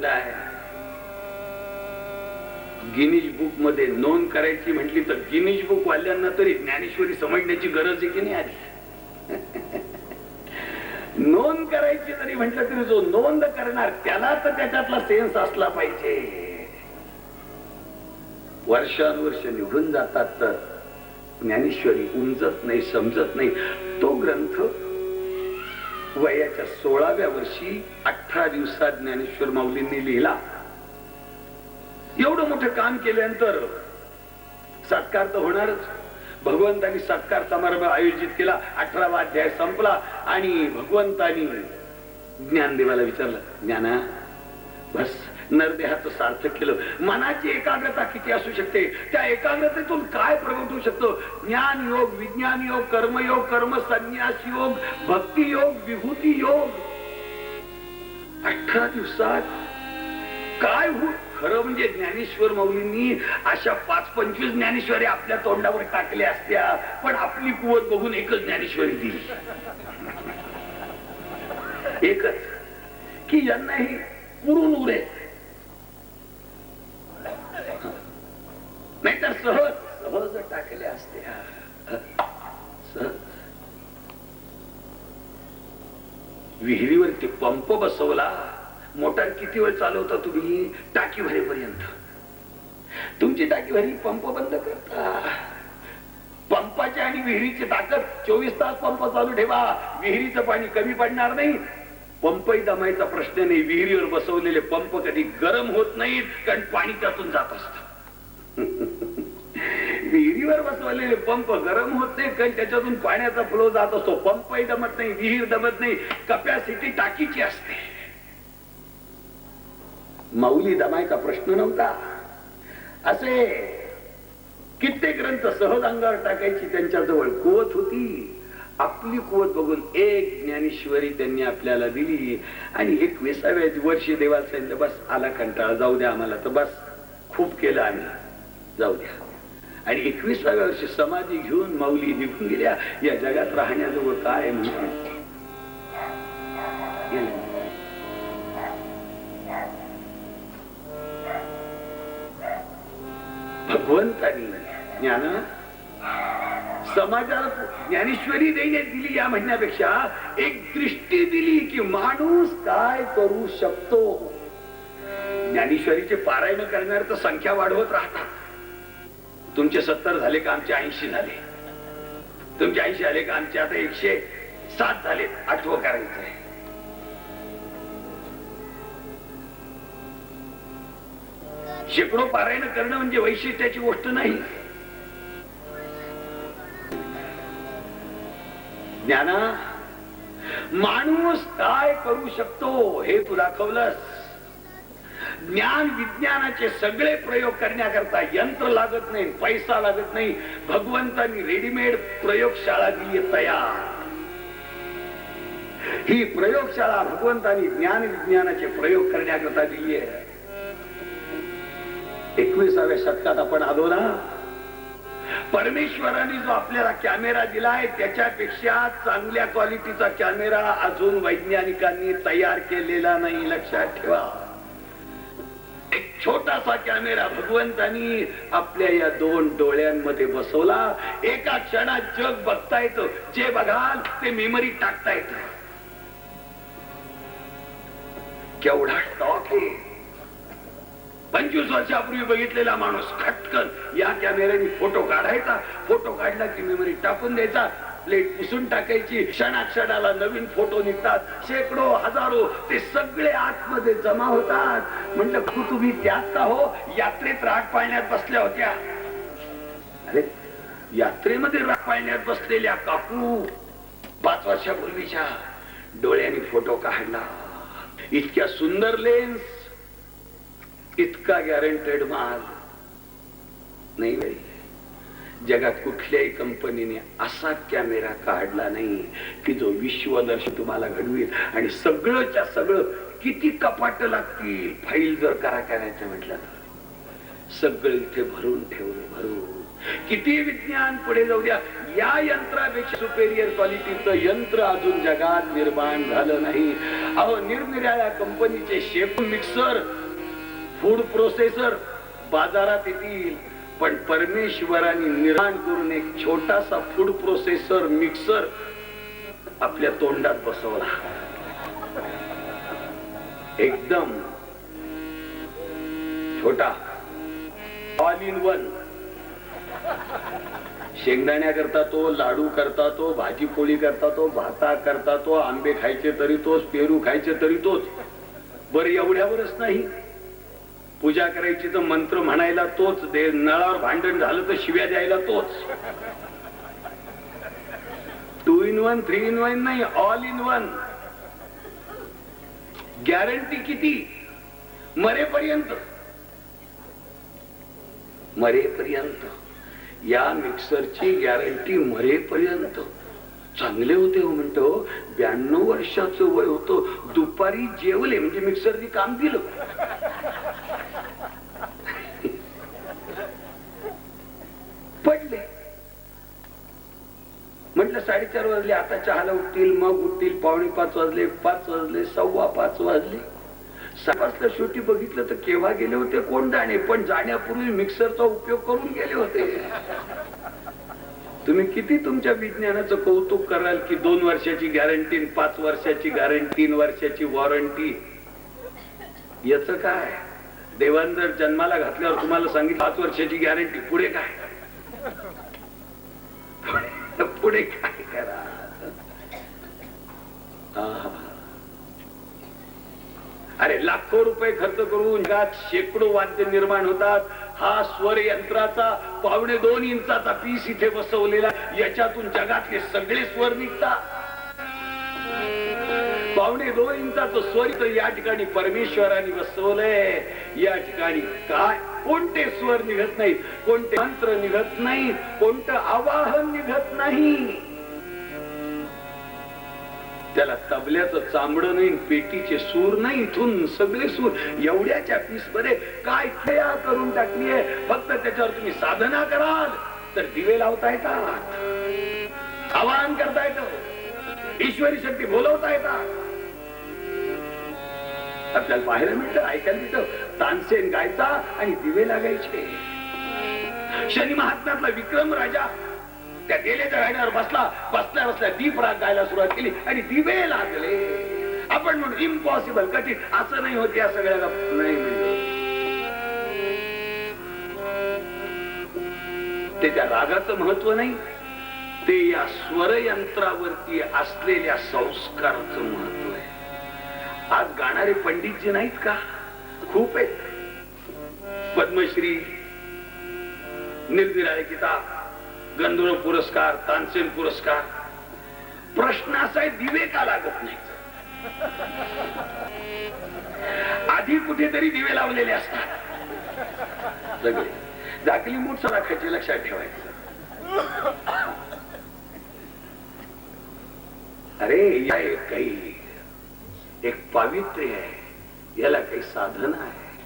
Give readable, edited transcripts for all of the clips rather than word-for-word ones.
आहे. Guinness book मध्ये नोंद करायची म्हटली तर गिनीज बुक वाल्यांना तरी ज्ञानेश्वरी समजण्याची गरज आहे की नाही आधी. नोंद करायची तरी म्हटलं तरी जो नोंद करणार त्याला तर त्याच्यातला सेन्स असला पाहिजे. वर्षानुवर्ष निघून जातात तर ज्ञानेश्वरी उमजत नाही, समजत नाही. तो ग्रंथ वयाच्या 16व्या वर्षी 18 दिवसात ज्ञानेश्वर माऊलींनी लिहिला. एवढं मोठं काम केल्यानंतर सत्कार तर होणारच. भगवंतानी सत्कार समारंभ आयोजित केला. 18वा अध्याय संपला आणि भगवंतानी ज्ञानदेवाला विचारलं, ज्ञाना बस नरदेहाचं सार्थक केलं. मनाची एकाग्रता किती असू शकते, त्या एकाग्रतेतून काय प्रगट होऊ शकतो? ज्ञान योग, विज्ञान योग, कर्मयोग, कर्म संन्यास योग, भक्ती योग, विभूती योग. 18 दिवसात काय हो? खरं म्हणजे ज्ञानेश्वर माऊलींनी अशा 5-25 ज्ञानेश्वरी आपल्या तोंडावर टाकल्या असत्या, पण आपली कुवत बघून एकच ज्ञानेश्वरी दिली. एकच की यांनाही पुरून उरे, नाहीतर सहज सहज टाकल्या असत्या. विहिरीवरती पंप बसवला. मोटार किती वेळ चालवता तुम्ही? टाकी भरेपर्यंत. तुमची टाकी भरली, पंप बंद करता. पंपाची आणि विहिरीची ताकद 24 तास पंप चालू ठेवा, विहिरीचं पाणी कमी पडणार नाही. पंपही दमायचा प्रश्न नाही. विहिरीवर बसवलेले पंप कधी गरम होत नाहीत, कारण पाणी त्यातून जात असत. विहिरीवर बसवलेले पंप गरम होत नाही, कारण त्याच्यातून पाण्याचा फ्लो जात असतो. पंपही दमत नाही, विहीर दमत नाही. कपॅसिटी टाकीची असते. माऊली दमायचा प्रश्न नव्हता. असे कित्येक ग्रंथ सहज अंगावर टाकायची त्यांच्या जवळ कुवत होती. आपली कुवत बघून एक ज्ञानेश्वरी त्यांनी आपल्याला दिली. आणि 21व्या वर्षी देवाला सांगितलं, बस आला कंटाळा, जाऊ द्या आम्हाला, तर बस खूप केलं आम्ही, जाऊ द्या. आणि 21व्या वर्षी समाधी घेऊन माऊली निघून गेल्या. या जगात राहण्याजवळ काय म्हणते. भगवंतानी ज्ञान समाजाला ज्ञानेश्वरी देण्यात दिली या म्हणण्यापेक्षा एक दृष्टी दिली की माणूस काय करू शकतो. ज्ञानेश्वरीचे पारायण करणारे तर संख्या वाढवत राहतात. तुमचे 70 झाले का आमचे 80 झाले, तुमचे 80 झाले का आमचे आता 107 झाले. 8वं करायचं आहे. शेकडो पारायण करणं म्हणजे वैशिष्ट्याची गोष्ट नाही. ज्ञाना माणूस काय करू शकतो हे तू दाखवलंस. ज्ञान विज्ञानाचे सगळे प्रयोग करण्याकरता यंत्र लागत नाही, पैसा लागत नाही. भगवंतांनी रेडीमेड प्रयोगशाळा दिली तयार. ही प्रयोगशाळा भगवंतांनी ज्ञान विज्ञानाचे प्रयोग करण्याकरता दिली आहे. 21व्या शतकात आपण आलो ना. परमेश्वराने जो आपल्याला कॅमेरा दिलाय त्याच्यापेक्षा चांगल्या क्वालिटीचा कॅमेरा अजून वैज्ञानिकांनी तयार केलेला नाही. लक्षात ठेवा. एक छोटासा कॅमेरा भगवंतानी आपल्या या 2 डोळ्यांमध्ये बसवला. एका क्षणात जग बघता येतं. जे बघाल ते मेमरी टाकता येत. केवढा स्टॉक आहे. 25 वर्षापूर्वी बघितलेला माणूस खटकन या कॅमेऱ्याने फोटो काढायचा. फोटो काढला की मेमरी टाकून द्यायचा. प्लेट पुसून टाकायची. क्षणाक्षणाला नवीन फोटो निघतात. शेकडो हजारो ते सगळे आतमध्ये जमा होतात. म्हटलं तुम्ही त्यात का हो? यात्रेत राग पाळण्यात बसल्या होत्या. अरे यात्रेमध्ये राग पाळण्यात बसलेल्या काकू 5 वर्षापूर्वीच्या डोळ्याने फोटो काढला. इतक्या सुंदर लेन्स, इतका गॅरंटेड माल नाही बाई. जगात कुठल्याही कंपनीने असा कॅमेरा काढला नाही की जो विश्वदर्शन तुम्हाला घडवेल. आणि सगळंच्या सगळं किती कपाट लागतील फाईल जर करायचं म्हटलं तर. सगळं इथे भरून ठेवलं. भरून किती विज्ञान पुढे जाऊ द्या, या यंत्रापेक्षा सुपेरियर क्वालिटीचं यंत्र अजून जगात निर्माण झालं नाही. अहो, निरनिराळ्या कंपनीचे शेकून मिक्सर, फूड प्रोसेसर बाजारात येतील, पण परमेश्वराने निर्माण करून एक छोटासा फूड प्रोसेसर मिक्सर आपल्या तोंडात बसवला. एकदम छोटा, ऑल इन वन. शेंगदाण्या करता तो, लाडू करता तो, भाजी पोळी करता तो, भाता करता तो, आंबे खायचे तरी तोच, पेरू खायचे तरी तोच. बरं, एवढ्यावरच नाही, पूजा करायची तर मंत्र म्हणायला तोच, नळावर भांडण झालं तर शिव्या द्यायला तोच. 2 in 1, 3 in 1 नाही, ऑल इन वन. गॅरंटी किती? मरेपर्यंत. मरेपर्यंत. या मिक्सरची गॅरंटी मरेपर्यंत. चांगले होते हो म्हणतो. 92 वर्षाचं वय होतं, दुपारी जेवले म्हणजे मिक्सरनी काम दिलं. पडले. म्हटलं 4:30 वाजले, आता चहाला उठतील, मग उठतील. 4:45 वाजले, 5 वाजले, 5:15 वाजले. 6:00 शेवटी बघितलं तर केव्हा गेले होते कोण जाणे, पण जाण्यापूर्वी मिक्सरचा उपयोग करून गेले होते. तुम्ही किती तुमच्या विज्ञानाचं कौतुक कराल की 2 वर्षाची गॅरंटी, 5 वर्षाची गॅरंटी, 3 वर्षाची वॉरंटी. याच काय? देवान जर जन्माला घातल्यावर तुम्हाला सांगितलं 5 वर्षाची गॅरंटी, पुढे काय? पुढे काय करा? अरे, लाखो रुपये खर्च करून जगात शेकडो वाद्य निर्माण होतात. हा स्वर यंत्राचा 2.25 इंचाचा पीस इथे बसवलेला, याच्यातून जगातले सगळे स्वर निघतात. 2.25 इंचाचं स्वर या ठिकाणी परमेश्वराने बसवलंय. या ठिकाणी काय कोणते स्वर निघत नाहीत, कोणते मंत्र निघत नाहीत, कोणतं आवाहन निघत नाही. त्याला तबल्याचं चांबडं नाही, पेटीचे सूर नाही, इथून सगळे सूर एवढ्याच्या पीस मध्ये काय खेळा करून टाकली आहे. फक्त त्याच्यावर तुम्ही साधना कराल तर दिवे लावता येतात, आवाहन करता येतं, ईश्वरी शक्ती बोलवता येतात. आपल्याला पाहायला मिळतं, ऐकायला मिळतं, तानसेन गायचा आणि दिवे लागायचे. शनी महात्म्यातला विक्रम राजा त्या गेलेच्या गाड्यावर बसला, बसल्या दीप राग गायला सुरुवात केली आणि दिवे लागले. आपण म्हणून इम्पॉसिबल, कठीण, असं नाही होत या सगळ्याला. नाही म्हणजे ते त्या रागाचं महत्व नाही, ते या स्वरयंत्रावरती असलेल्या संस्काराचं महत्व आहे. आज गाणारे पंडितजी नाहीत का? खूप आहेत. पद्मश्री, निरनिराळे किताब, गंधर्व पुरस्कार, तानसेन पुरस्कार. प्रश्न असा आहे, दिवे का लागत नाही? आधी कुठेतरी दिवे लावलेले असतात. सगळे झाकली मूठ राखायची, लक्षात ठेवायचं. अरे, या काही एक पावित्र्य आहे, याला काही साधना आहे.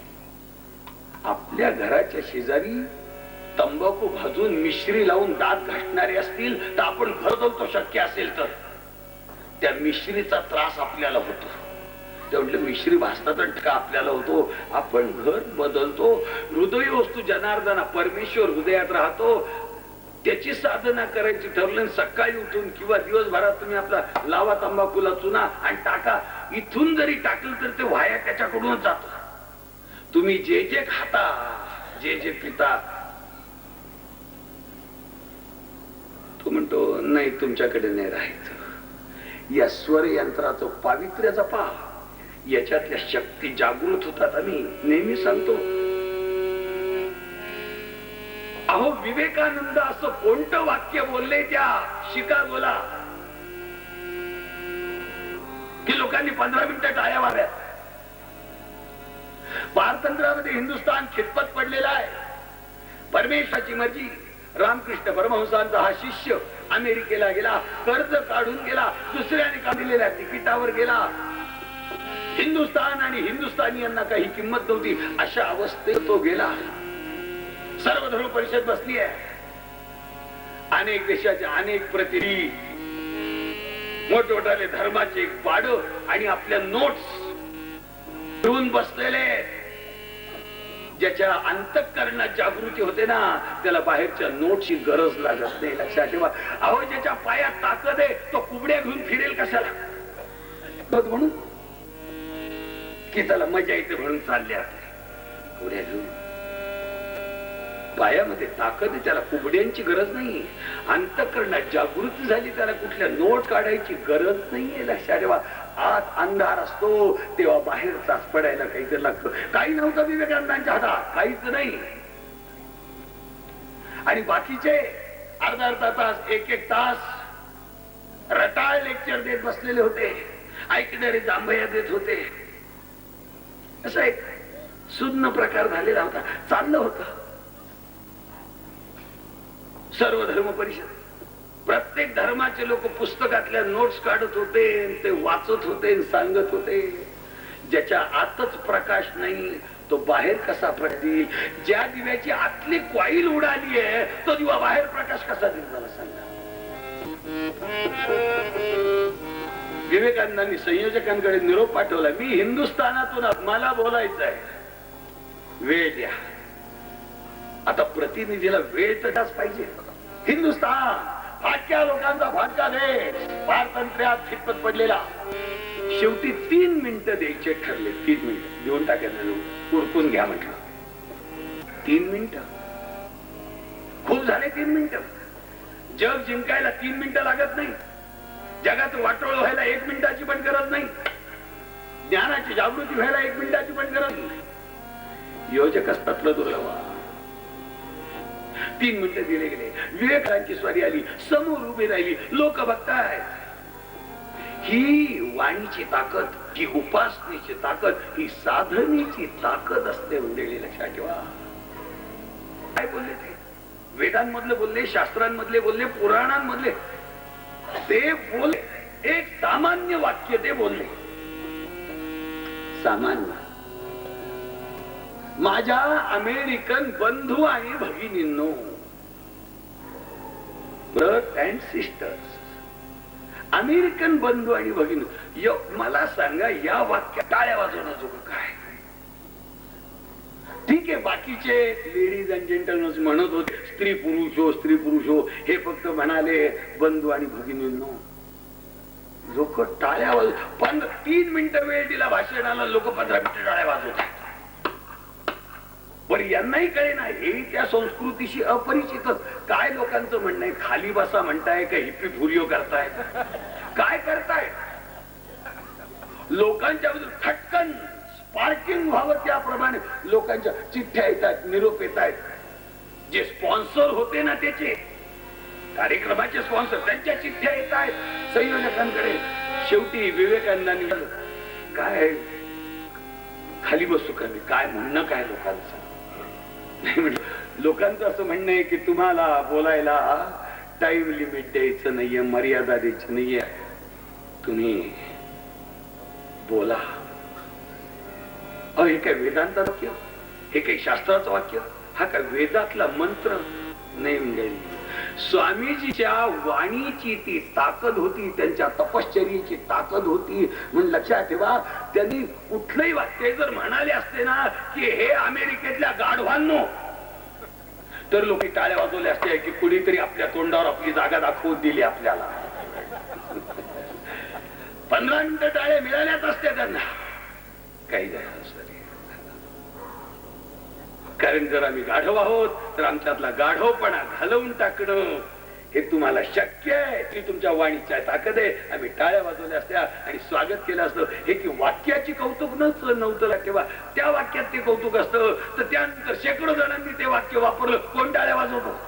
आपल्या घराच्या शेजारी तंबाखू भाजून मिश्री लावून दात घासणारे असतील तर आपण घर जाऊ, शक्य असेल तर त्या मिश्रीचा त्रास आपल्याला होतो. तेवढं मिश्री भासतात का आपल्याला होतो. आपण घर बदलतो. हृदय वस्तू जनार्दना, परमेश्वर हृदयात राहतो. त्याची साधना करायची ठरलं, सकाळी उठून किंवा दिवसभरात तुम्ही आपला लावा तंबाखूला चुना आणि टाका. इथून जरी टाकलं तर ते वाया त्याच्याकडूनच जात. तुम्ही जे जे खाता, जे जे पिता, तो म्हणतो नाही, तुमच्याकडे नाही राहायचं. या स्वर यंत्राचं पावित्र्य जपा, याच्यातल्या शक्ती जागृत होतात. आम्ही नेहमी सांगतो, अहो विवेकानंद असं कोणतं वाक्य बोलले त्या शिकागोला की लोकांनी 15 मिनिटं टाळ्या वाजल्या. पारतंत्र्यामध्ये हिंदुस्थान खितपत पडलेला आहे. परमेश्वराची मर्जी. रामकृष्ण परमहंसांचा हा शिष्य अमेरिकेला गेला, कर्ज काढून गेला, दुसऱ्याने काढलेल्या तिकिटावर गेला. हिंदुस्थान आणि हिंदुस्थानीयांना काही किंमत नव्हती, अशा अवस्थेत तो गेला. सर्व धर्म परिषद बसली आहे. अनेक देशाच्या अनेक प्रतिनिधी, मोठमोठाले धर्माचे पाड आणि आपल्या नोट्स घेऊन बसलेले, ज्याच्या अंतःकरणात जागृती होते ना त्याला बाहेरच्या नोटची गरज लागत नाही. लक्षात ठेवा. अहो, ज्याच्या पायात ताकद आहे तो कुबड्या घेऊन फिरेल कशाला? म्हणून की त्याला मजा येते म्हणून चालल्या कुबड्या घेऊन. पायामध्ये ताकद आहे, त्याला कुबड्यांची गरज नाही. अंतःकरणात जागृती झाली, त्याला कुठल्या नोट काढायची गरज नाहीये. लक्षात ठेवा. आत अंधार असतो तेव्हा बाहेर तास पडायला काहीतरी लागतं. काही नव्हतं विवेकानंदांच्या हातात, काहीच नाही. आणि बाकीचे अर्धा अर्धा तास, एक एक तास रटाळ लेक्चर देत बसलेले होते, ऐकणारे जांभया देत होते. असा एक सुन्न प्रकार झालेला होता, चाललं होतं. सर्व धर्म परिषद, प्रत्येक धर्माचे लोक पुस्तकातल्या नोट्स काढत होते, ते वाचत होते, सांगत होते. ज्याच्या आतच प्रकाश नाही तो बाहेर कसा पडतील? ज्या दिव्याची आतली कॉईल उडाली आहे तो दिवा बाहेर प्रकाश कसा देईल मला सांगा. विवेकानंदांनी संयोजकांकडे निरोप पाठवला, मी हिंदुस्थानातून, मला बोलायचं आहे, वेळ द्या. आता प्रतिनिधीला वेळ तर त्याच पाहिजे. हिंदुस्थान फाटक्या लोकांचा फाटका देश, पारतंत्र्यात खितपत पडलेला. शेवटी 3 मिनिटं द्यायचे ठरले. 3 मिनिटं देऊन टाकायचं, उरकून घ्या म्हटलं. 3 मिनिटं खूप झाले. 3 मिनिटं. जग जिंकायला 3 मिनिटं लागत नाही. जगात वाटोळ व्हायला 1 मिनिटाची पण गरज नाही. ज्ञानाची जागृती व्हायला 1 मिनिटाची पण गरज नाही. योजक असतात दुर्लभ. 3 मिनिटं दिले गेले. विवेकांची स्वारी आली, समोर उभी राहिली, लोक बघतायत. ही वाणीची ताकद, ही उपासनेची ताकद, ही साधनेची ताकद असते मंडळी. लक्षात ठेवा. काय बोलले ते? वेदांमधले बोलले, शास्त्रांमधले बोलले, पुराणांमधले ते बोलले. एक सामान्य वाक्य ते बोलले. सामान्य. माझ्या अमेरिकन बंधू आणि भगिनींनो, ब्रदर्स अँड सिस्टर्स, अमेरिकन बंधू आणि भगिनी, मला सांगा या वाक्यात टाळ्या वाजवण्याजोगं काय? ठीक आहे, बाकीचे लेडीज अँड जेंटलमन म्हणत होते स्त्री पुरुष हो, स्त्री पुरुष हो. हे फक्त म्हणाले बंधू आणि भगिनींनो. लोक टाळ्या वाजव. 3 मिनिटं वेळ दिला भाषणाला, लोक 15 मिनिटं टाळ्या वाजवतात. बरं, यांनाही कळे ना, हे त्या संस्कृतीशी अपरिचितच. काय लोकांचं म्हणणं आहे? खाली बसा म्हणताय का हिप्पी फुरिओ करताय? काय करताय? लोकांच्या खटकन स्पार्किंग व्हावं त्याप्रमाणे लोकांच्या चिठ्ठ्या येतात, निरोप येत आहेत. जे स्पॉन्सर होते ना, त्याचे कार्यक्रमाचे स्पॉन्सर, त्यांच्या चिठ्ठ्या येत आहेत संयोजकांकडे. शेवटी विवेकानंदांनी काय खाली बसू का मी? काय म्हणणं काय लोकांचं? नाही म्हटलं, लोकांचं असं म्हणणं आहे की तुम्हाला बोलायला टाइम लिमिट द्यायचं नाहीये, मर्यादा द्यायची नाहीये, तुम्ही बोला. हे काय वेदांत वाक्य? हे काही शास्त्राचं वाक्य? हा काय वेदातला मंत्र नाही? म्हणजे स्वामीजीच्या वाणीची ती ताकद होती, त्यांच्या तपश्चर्येची ताकद होती. म्हणून लक्षात ठेवा, त्यांनी कुठलंही वाक्य जर म्हणाले असते ना की हे अमेरिकेतल्या गाढवांनो, तर लोक टाळ्या वाजवले असते की कुणीतरी आपल्या तोंडावर आपली जागा दाखवून दिली आपल्याला. 15 मिनिटं टाळ्या मिळाल्याच असत्या त्यांना. काही झालं असतं. कारण जर आम्ही गाढव आहोत तर आमच्यातला गाढवपणा घालवून टाकणं हे तुम्हाला शक्य आहे. ती तुमच्या वाणीच्या ताकद आहे. आम्ही टाळ्या वाजवल्या असत्या आणि स्वागत केलं असतं. हे की वाक्याची कौतुक नव्हतं तेव्हा, त्या वाक्यात ते कौतुक असतं, तर त्यानंतर शेकडो जणांनी ते वाक्य वापरलं, कोण टाळ्या वाजवतो?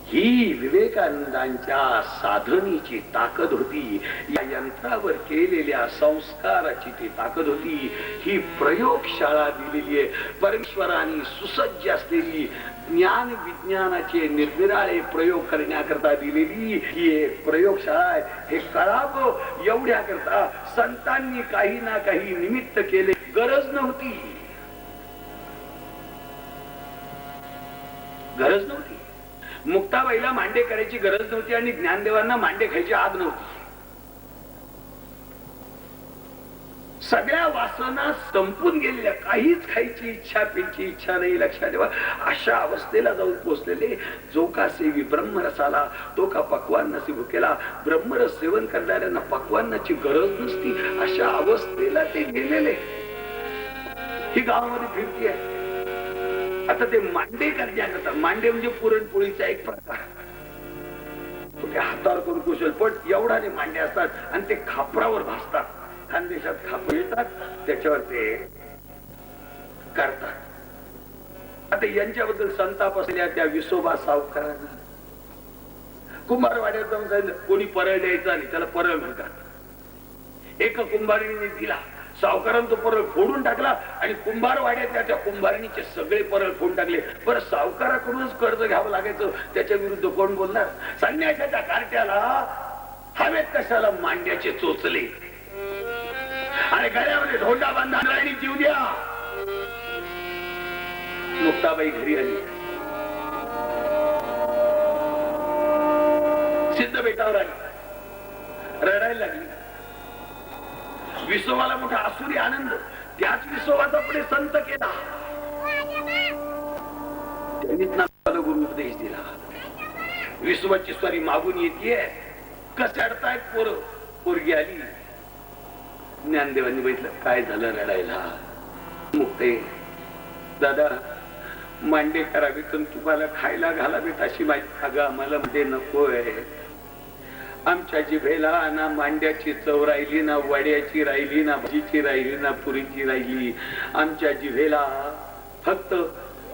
ही विवेकानंदांच्या साधनेची ताकद होती. या यंत्रावर केलेल्या संस्काराची ती ताकद होती. ही प्रयोगशाळा दिलेली आहे. परमेश्वराने सुसज्ज असलेली ज्ञान विज्ञानाचे निरनिराळे प्रयोग करण्याकरता दिलेली ही एक प्रयोगशाळा आहे. हे कळावं एवढ्या करता संतांनी काही ना काही निमित्त केले. गरज नव्हती, गरज नव्हती. मुक्ताबाईला मांडे करायची गरज नव्हती आणि ज्ञानदेवांना मांडे खायची आग नव्हती. सगळ्या वासना संपून गेलेल्या, काहीच खायची इच्छा, पिंची इच्छा नाही. लक्षात ठेवा, अशा अवस्थेला जाऊन पोहोचलेले. जो का सेवी ब्रह्मरसाला तो का पक्वान्नाची भुकेला. ब्रह्मरस सेवन करणाऱ्यांना पक्वान्नाची गरज नसती, अशा अवस्थेला ते गेलेले. ही गावामध्ये फिरती आहे. आता ते मांडे करण्याकरता, मांडे म्हणजे पुरणपोळीचा एक प्रकार, हातावर करून कुशल, पण एवढा ते मांडे असतात आणि ते खापरावर भासतात. खानदेशात खापर येतात, त्याच्यावर ते करतात. आता यांच्याबद्दल संताप असलेल्या त्या विसोबा सावकारांना कुंभारवाड्यात जाऊन सांगितलं, कोणी परळ द्यायचा आणि त्याला परळ म्हणतात. एका कुंभारिणीने दिला, सावकारानं तो परळ फोडून टाकला आणि कुंभारवाड्यातल्या त्या कुंभारिणीचे सगळे परळ फोडून टाकले. बरं, सावकाराकडूनच कर्ज घ्यावं लागायचं, त्याच्या विरुद्ध कोण बोलणार? संन्याशाच्या कार्ट्याला हवेत कशाला मांड्याचे चोचले आणि गळ्यामध्ये धोंडा बांधा आणि जीव द्या. मुक्ताबाई घरी आली. सिद्ध बेटावर आली, रडायला लागली. विसोबाला मोठा आसुरी आनंद. त्याच विसोबाचा पुढे संत केला. त्यांनीच नावाला गुरु उपदेश दिला. विसोबाची स्वारी मागून येते, कसे अडतायत पोर. पोरगी आली. ज्ञानदेवांनी बघितलं, काय झालं रडायला? मुक्ते, दादा मांडे करावीत, तुम्हाला खायला घालावीत अशी माहिती. अगं आम्हाला म्हणजे नकोय. आमच्या जिभेला ना मांड्याची चव राहिली, ना वड्याची राहिली, ना भाजीची राहिली, ना पुरीची राहिली. आमच्या जिभेला फक्त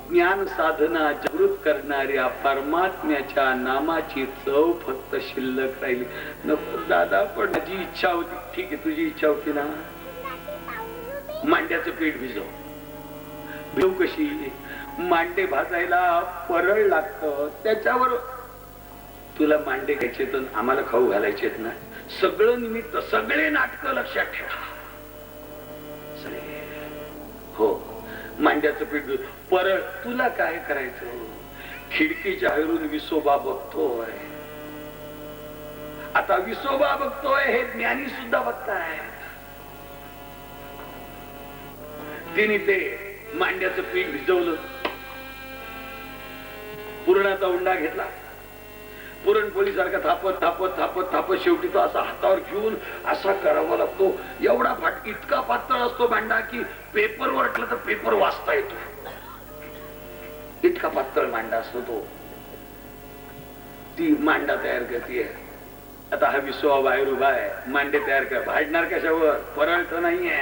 ज्ञान साधना जागृत करणाऱ्या परमात्म्याच्या नामाची चव फक्त शिल्लक राहिली. नको दादा, पण माझी इच्छा होती. ठीक आहे, तुझी इच्छा होती ना, मांड्याचं पीठ भिजव. भिजव कशी? मांडे भाजायला परळ लागतं, त्याच्यावर तुला मांडे घ्यायचे तर आम्हाला खाऊ घालायचे ना. सगळं निमित्त, सगळे नाटक लक्षात ठेवा. हो, मांड्याचं पीठ परळ. तुला काय करायचं? खिडकीच्या बाहेरून विसोबा बघतोय. आता विसोबा बघतोय हे ज्ञानी सुद्धा बघताय. तिने ते मांड्याचं पीठ भिजवलं, पुरणाचा उंडा घेतला, पुरणपोळी सारखा थापत थापत थापत थापत शेवटी तो असा हातावर घेऊन असा करावा लागतो. एवढा फाट, इतका पातळ असतो मांडा की पेपर वाटलं तर पेपर वाचता येतो, इतका पातळ मांडा असतो तो. ती मांडा तयार करते. आता हा विसोबा बाहेर उभा आहे, मांडे तयार कर. भाजणार कशावर? परळ तर नाहीये.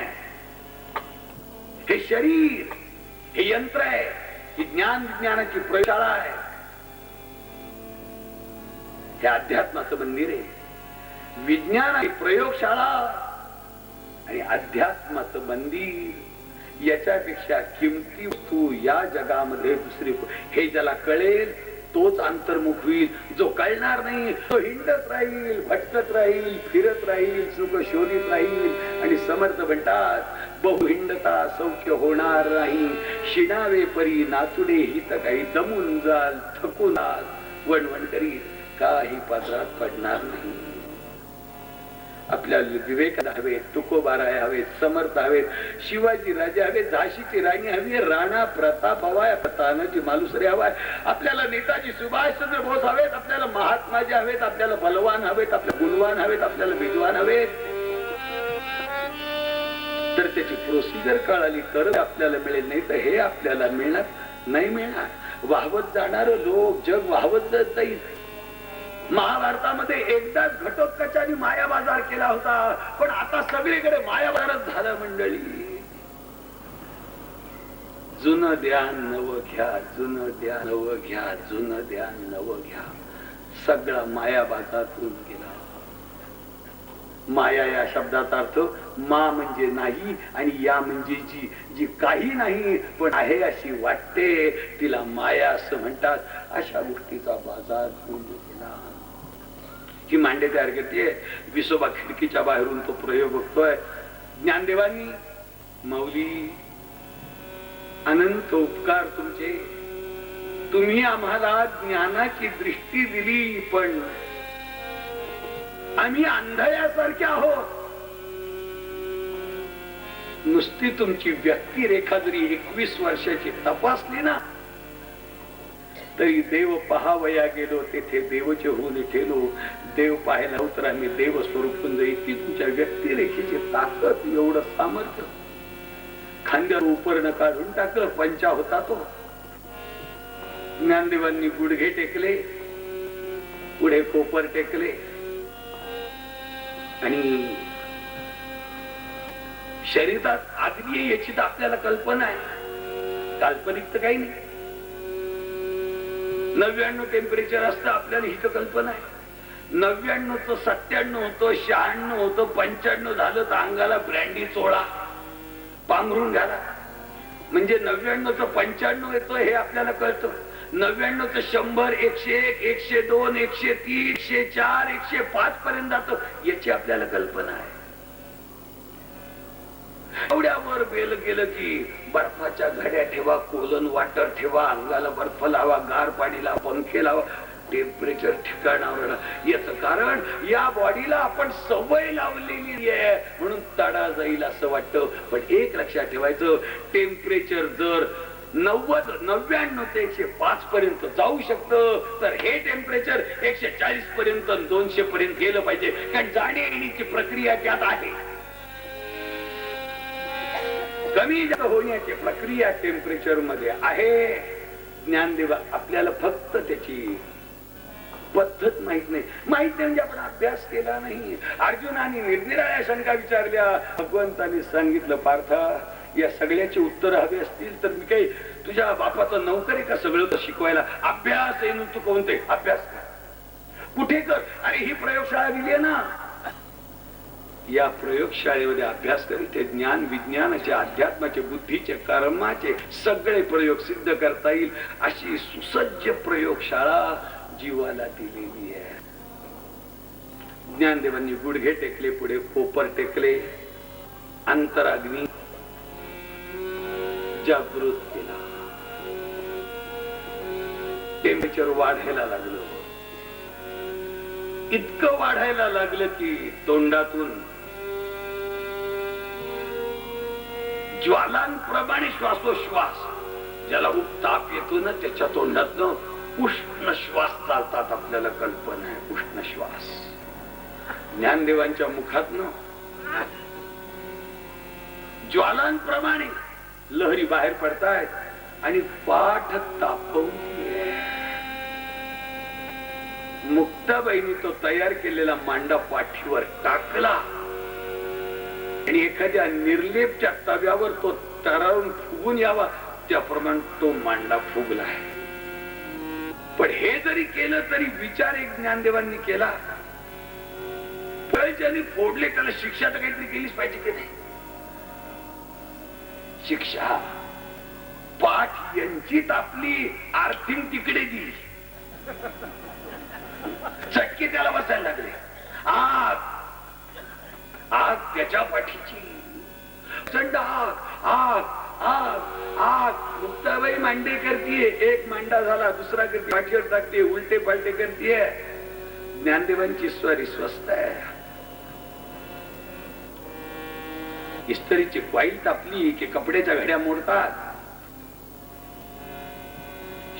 हे शरीर, हे यंत्र आहे, ही ज्ञान विज्ञानाची प्रयोगशाळा आहे. हे अध्यात्माचं मंदिर आहे. विज्ञान प्रयोगशाळा आणि अध्यात्माचं मंदिर, याच्यापेक्षा किमती वस्तू या जगामध्ये दुसरी. हे ज्याला कळेल तोच अंतर्मुख होईल. जो कळणार नाही तो हिंडत राहील, भटकत राहील, फिरत राहील, सुख शोधित राहील. आणि समर्थ म्हणतात, बहु हिंडता सौख्य होणार नाही. शिणावे परी नाचुडे हित काही, दमून जाल थकून जाल, वणवण करी काही पात्रात पडणार नाही. आपल्याला विवेक हवे, तुकोबाराय हवे, समर्थ हवेत, शिवाजी राजे हवे, झाशीची राणी हवी, राणा प्रताप हवाय, तानाजी मालुसरे हवाय. आपल्याला नेताजी सुभाषचंद्र बोस हवेत, आपल्याला महात्माजी हवेत, आपल्याला बलवान हवेत, आपल्याला गुणवान हवेत, आपल्याला विद्वान हवेत. तर त्याची प्रोसिजर कळाली तर आपल्याला मिळेल, नाही तर हे आपल्याला मिळणार नाही. मिळणार. वाहवत जाणार लोक, जग वाहवत जाईल. महाभारतामध्ये एकदाच घटोत्कचाने माया बाजार केला होता, पण आता सगळीकडे माया बाजारच झाला मंडळी. जुनं ध्यान नव घ्या, जुनं ध्यान नव घ्या, जुनं ध्यान नव घ्या. सगळा माया बाजारातून गेला. माया या शब्दाचा अर्थ मा म्हणजे नाही आणि या म्हणजे जी, जी काही नाही पण आहे अशी वाटते, तिला माया असं म्हणतात. अशा गोष्टीचा बाजार गेला. ही मांडे तयार करते. विसोबा खिडकीच्या बाहेरून तो प्रयोग बघतोय. ज्ञानदेवांनी, माऊली अनंत उपकार तुमचे, तुम्ही आम्हाला ज्ञानाची दृष्टी दिली, पण आम्ही अंधयासारखे आहोत. नुसती तुमची व्यक्तिरेखा जरी 21 वर्षाची तपासली ना, तरी देव पहावया गेलो तेथे देवचे होऊन ठेलो. देव पाहायला तर आम्ही देव स्वरूप इतकी तुमच्या व्यक्तिरेखेची ताकद, एवढं सामर्थ्य. खांद्यावर उपरणं काढून टाकलं, पंचा होता तो. ज्ञानदेवांनी गुडघे टेकले, पुढे कोपर टेकले आणि शरीरात आग्नी याची तर आपल्याला कल्पना आहे, काल्पनिक तर काही नाही. 99 टेम्परेचर असतं आपल्याला ही तर कल्पना आहे. 99 च 97 होतं, 96 होतं, 95 झालं तर अंगाला ब्रँडी चोळा, पांघरून घाला. म्हणजे 99 च 95 येतो हे आपल्याला कळतं. 99 च 100, 101, 102, 103, 104, 105 पर्यंत जातो याची आपल्याला कल्पना आहे. एवढ्यावर गेलं की बर्फाच्या घड्या ठेवा, कोलन वाटर ठेवा, अंगाला बर्फ लावा, गार पाणी लावा, पंखे लावा, टेम्परेचर ठिकाणावर. याच कारण या बॉडीला आपण सवय लावलेली आहे म्हणून तडा जाईल असं वाटतं. पण एक लक्षात ठेवायचं, टेम्परेचर जर 90, 99 ते 105 पर्यंत जाऊ शकतं, तर हे टेम्परेचर 140 पर्यंत, 200 पर्यंत गेलं पाहिजे. कारण जाणे येण्याची प्रक्रिया त्यात आहे. कमी जास्त होण्याची प्रक्रिया टेम्परेचर मध्ये आहे. ज्ञानदेव आपल्याला फक्त त्याची पद्धत माहित नाही. माहित नाही म्हणजे आपण अभ्यास केला नाही. अर्जुनाने निरनिराळ्या शंका विचारल्या, भगवंतांनी सांगितलं, पार्था या सगळ्याचे उत्तर हवे असतील तर मी काही तुझ्या बापाचा नौकर आहे का सगळं शिकवायला? अभ्यास आहे तू कोणते अभ्यास कुठे कर? अरे ही प्रयोगशाळा दिली आहे ना, या प्रयोगशाळेमध्ये अभ्यास करीत ज्ञान विज्ञानाचे, अध्यात्माचे, बुद्धीचे, कर्माचे सगळे प्रयोग सिद्ध करता येईल अशी सुसज्ज प्रयोगशाळा जीवाला दिलेली आहे. ज्ञानदेवांनी गुडघे टेकले, पुढे कोपर टेकले, अंतराग्नी जागृत केला. टेम्परेचर वाढायला लागलं, इतकं वाढायला लागलं की तोंडातून ज्वालांप्रमाणे श्वासोश्वास, ज्याला ताप येतो ना त्याच्या तोंडातनं उष्ण श्वास चालतात. आपल्याला कल्पना आहे उष्ण श्वास. ज्ञानदेवांच्या मुखातनं ज्वालांप्रमाणे लहरी बाहेर पडतायत आणि पाठ तापवून. मुक्ताबाईंनी तो तयार केलेला मांडा पाठीवर टाकला आणि एखाद्या निर्लेपच्या तव्यावर तो तरारून फुगून यावा त्याप्रमाणे तो मांडा फुगला आहे. पण हे जरी केलं तरी विचार एक ज्ञानदेवांनी केला, ज्यांनी फोडले त्याला शिक्षा तर काहीतरी केलीच पाहिजे की नाही. शिक्षा पाठ यांची तापली, आर्थिंग तिकडे दिली, चटके त्याला बसायला लागले. आग आग त्याच्या पाठीची, प्रचंड आग आग आग आग. मुक्ताबाई मांडे करतीये, एक मांडा झाला दुसरा करते, पाठीवर टाकते, उलटे पालटे करतीये. ज्ञानदेवांची स्वारी स्वस्त आहे. इस्त्रीची क्वाईल तापली की कपड्याच्या घड्या मोडतात.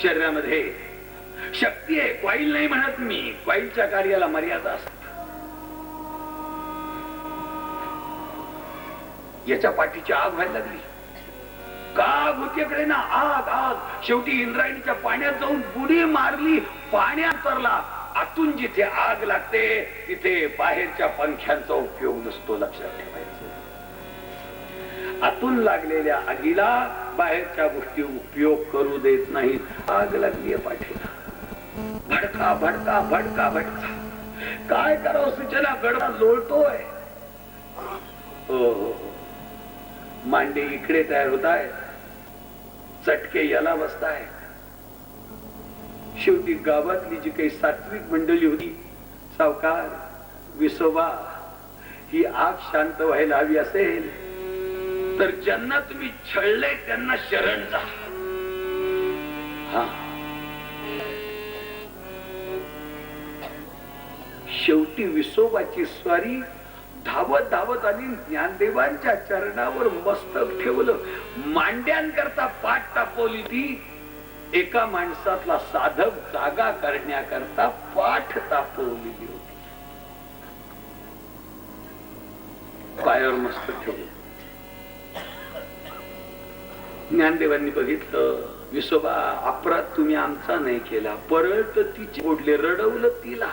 शरीरामध्ये शक्ती आहे, क्वाईल नाही म्हणत मी, क्वाईलच्या कार्याला मर्यादा असते. याच्या पाठीची आग व्हायला लागली. का भूतीकडे ना आग आग. शेवटी इंद्रायणीच्या पाण्यात जाऊन बुडी मारली, पाण्यात उतरला. आतून जिथे आग लागते तिथे बाहेरच्या पंख्यांचा उपयोग नसतो, लक्षात ठेवायचं. आतून लागलेल्या आगीला बाहेरच्या गोष्टी उपयोग करू देत नाहीत. आग लागली पाठीला, भडका भडका भडका भडका. काय करावं सूचना, गडबा लोळतोय. मांडे इकडे तयार होत आहे, चटके याला बसताय. शेवटी गावातली जी काही सात्विक मंडळी होती, सावकार, विसोबा, ही आग शांत व्हायला हवी असेल तर ज्यांना तुम्ही छळले त्यांना शरण जा. हा शेवटी विसोबाची स्वारी धावत धावत आली, ज्ञानदेवांच्या चरणावर मस्तक ठेवलं, मांड्यांकरता पाठ तापवली. ती एका माणसातला साधक जागा करण्याकरता पाठ तापवलेली होती. पायावर मस्तक ठेवलं. ज्ञानदेवांनी बघितलं, विसोबा अपराध तुम्ही आमचा नाही केला, परत तिचे ओढले, रडवलं तिला,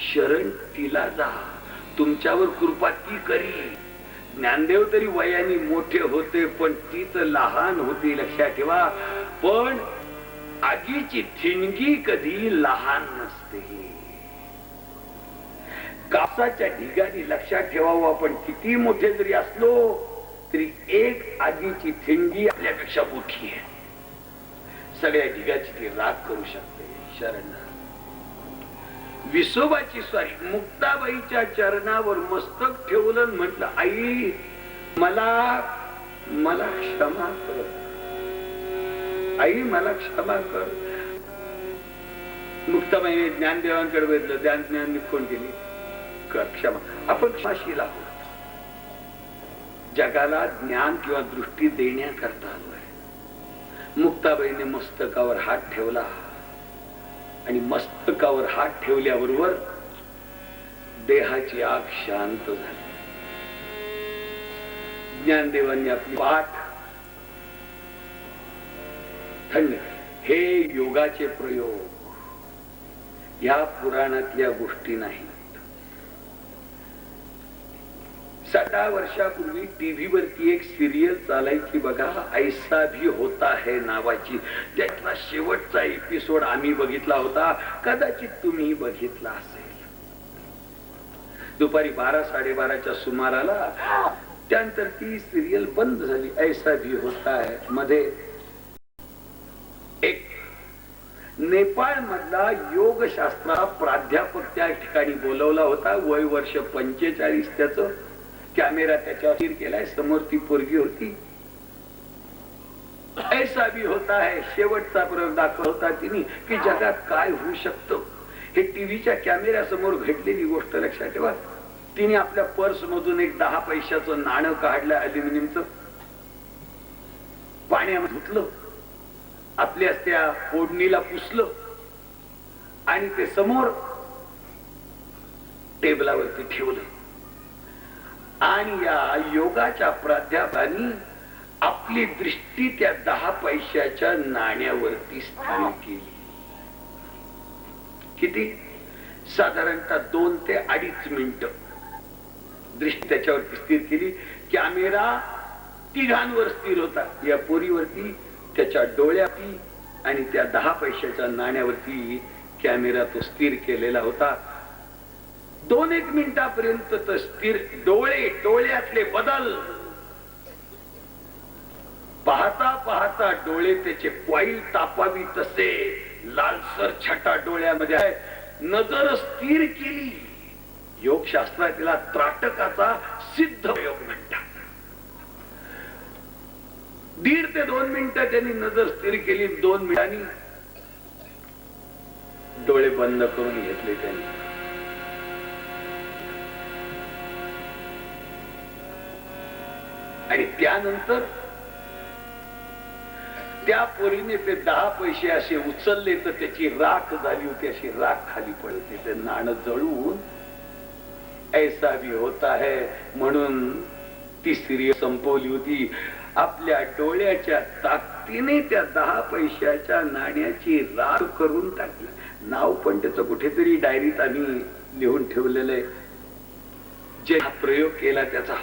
शरण तिला जा, तुमच्यावर कृपा ती करी. ज्ञानदेव तरी वयाने मोठे होते, पण ती तर लहान होती, लक्षात ठेवा. पण आगीची ठिणगी कधी लहान नसते. कापसाच्या ढिगारी लक्षात ठेवावं, आपण किती मोठे जरी असलो तरी एक आगीची ठिणगी आपल्यापेक्षा मोठी आहे. सगळ्या ढिगाची ती राख करू शकते. शरण विसोबाची स्वारी मुक्ताबाईच्या चरणावर मस्तक ठेवलं, म्हटलं, आई मला क्षमा कर, आई मला क्षमा कर. मुक्ताबाईने ज्ञानदेवांकडे बघितलं, ज्ञानदेवांनी फोन केली, कर क्षमा. आपण क्षमाशील आहोत, जगाला ज्ञान किंवा दृष्टी देण्याकरता आलोय. मुक्ताबाईने मस्तकावर हात ठेवला आणि मस्तकावर हात ठेवल्याबरोबर देहाची आग शांत झाली. ज्ञानदेवांनी आपली पाठ थंड. हे योगाचे प्रयोग या पुराणातल्या गोष्टी नाहीत. 60 वर्षापूर्वी टीव्ही वरती एक सिरियल चालायची बघा, ऐसा भी होता है नावाची. त्यातला शेवटचा एपिसोड आम्ही बघितला होता, कदाचित तुम्ही बघितला असेल. दुपारी 12-12:30च्या सुमाराला. त्यानंतर ती सिरियल बंद झाली. ऐसा भी होता है मध्ये एक नेपाळ मधला योगशास्त्राचा प्राध्यापक त्या ठिकाणी बोलवला होता. वय वर्ष 45 त्याचं. कॅमेरा त्याच्यावर स्थिर केलाय, समोर ती पोरगी होती. ऐसा भी होता है शेवटचा प्रयोग दाखवता तिने की जगात काय होऊ शकतं. हे टीव्हीच्या कॅमेऱ्या समोर घडलेली गोष्ट लक्षात ठेवा. तिने आपल्या पर्स मधून एक 10 पैशाचं नाणं काढलं, अल्युमिनियमचं, पाण्यामध्ये धुतलं, आपल्या त्या फोडणीला पुसलं आणि ते समोर टेबलावरती ठेवलं. आणि या योगाच्या प्राध्यापकांनी आपली दृष्टी त्या 10 पैशाच्या नाण्यावरती स्थिर केली. किती? साधारणतः 2 ते 2.5 मिनिटं दृष्टी त्याच्यावरती स्थिर केली. कॅमेरा तिघांवर स्थिर होता. या पोरीवरती, त्याच्या डोळ्यावरती आणि त्या 10 पैशाच्या नाण्यावरती कॅमेरा तो स्थिर केलेला होता. 2-1 मिनिटापर्यंत तर स्थिर. डोळ्यातले बदल पाहता पाहता डोळे त्याचे क्वाईल तापावी तसे लालसर छटा डोळ्यामध्ये आहे. नजर स्थिर केली. योगशास्त्रात तिला त्राटकाचा सिद्ध प्रयोग म्हणतात. 1.5 ते 2 मिनिटं त्यांनी नजर स्थिर केली. 2 मिनिटांनी डोळे बंद करून घेतले त्यांनी. आणि त्यानंतर त्या पोरीने ते 10 पैसे असे उचलले तर त्याची राख झाली होती. अशी राख खाली पडते. ते नाणं जळून ऐसा भी होता है म्हणून ती सिरियल संपवली होती. आपल्या डोळ्याच्या ताकदीने त्या 10 पैशाच्या नाण्याची राख करून टाकली. नाव पण त्याचं कुठेतरी डायरीत आम्ही लिहून ठेवलेलं आहे, जे प्रयोग केला त्याचा.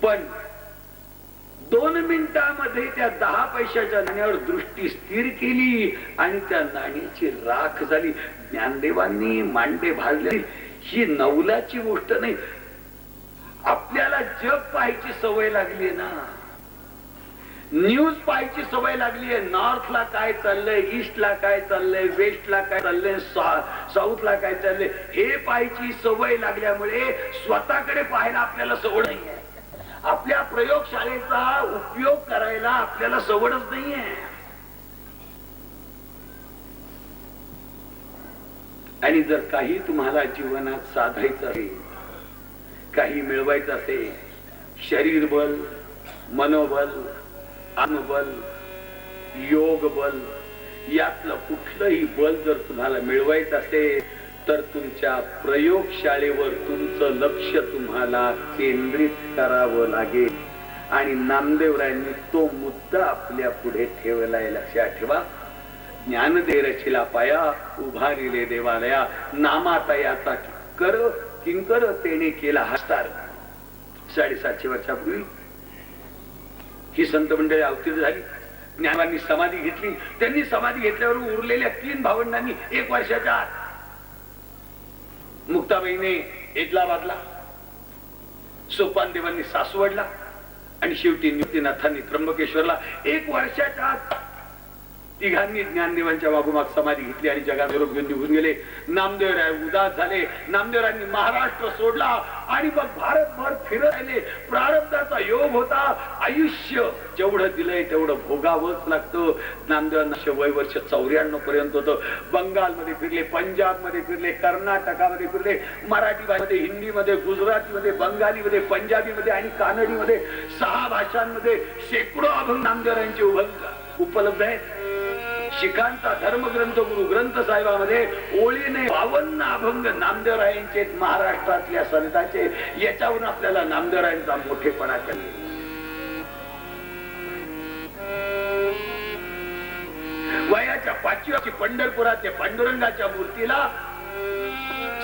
पण 2 मिनिटांमध्ये त्या 10 पैशाच्या नाण्यावर दृष्टी स्थिर केली आणि त्या नाण्याची राख झाली. ज्ञानदेवांनी मांडे भाजले. ही नवलाची गोष्ट नाही. आपल्याला जग पाहायची सवय लागली ना, न्यूज पाहायची सवय लागली आहे. नॉर्थला काय चाललंय, ईस्टला काय चाललंय, वेस्टला काय चाललंय, साऊथला काय चाललंय, हे पाहायची सवय लागल्यामुळे स्वतःकडे पाहायला आपल्याला सवड नाहीये. आपल्या प्रयोगशाळेचा उपयोग करायला आपल्याला सवडच नाहीये. आणि जर काही तुम्हाला जीवनात साधायचं असेल, काही मिळवायचं असेल, शरीर बल, मनोबल, आत्मबल, योग बल, यातलं कुठलंही बल जर तुम्हाला मिळवायचं असेल तर तुमच्या प्रयोगशाळेवर तुमचं लक्ष तुम्हाला केंद्रित करावं लागेल. आणि नामदेवरायांनी तो मुद्दा आपल्या पुढे ठेवलाय. लक्षात ठेवा. ज्ञानदे रचिला पाया, उभारिले देवालया, नामाता याचा कर किंकर तेने केला हस्तार. 750 वर्षापूर्वी ही संत मंडळी अवतीर्ण झाली. ज्ञानांनी समाधी घेतली. त्यांनी समाधी घेतल्यावर उरलेल्या 3 भावंडांनी 1 वर्षाच्या आत, मुक्ताबाईने एदलाबादला, सोपान देवांनी सासवडला आणि शेवटी निवृत्तीनाथांनी त्र्यंबकेश्वरला 1 वर्षाच्या आत तिघांनी ज्ञानदेवांच्या मागोमाग समाधी घेतली आणि जगात निरोप घेऊन निघून गेले. नामदेवराय उदास झाले. नामदेवरायांनी महाराष्ट्र सोडला आणि मग भारतभर फिरत राहिले. प्रारब्धाचा योग होता. आयुष्य जेवढं दिलंय तेवढं भोगावंच लागतं. नामदेवांना वय वर्ष 94 पर्यंत होतं. बंगालमध्ये फिरले, पंजाबमध्ये फिरले, कर्नाटकामध्ये फिरले, मराठीमध्ये, हिंदीमध्ये, गुजरातीमध्ये, बंगालीमध्ये, पंजाबीमध्ये आणि कानडीमध्ये 6 भाषांमध्ये शेकडो अभंग नामदेवरायांचे उपलब्ध आहेत. शिखांचा धर्मग्रंथ गुरु ग्रंथ साहेबांमध्ये ओळीने 52 अभंग नामदेवरायांचे, महाराष्ट्रातल्या संतांचे. याच्यावरून आपल्याला नामदेवरायांचा मोठेपणा कळले. वयाच्या 5व्या वर्षी पंढरपुरात पांडुरंगाच्या मूर्तीला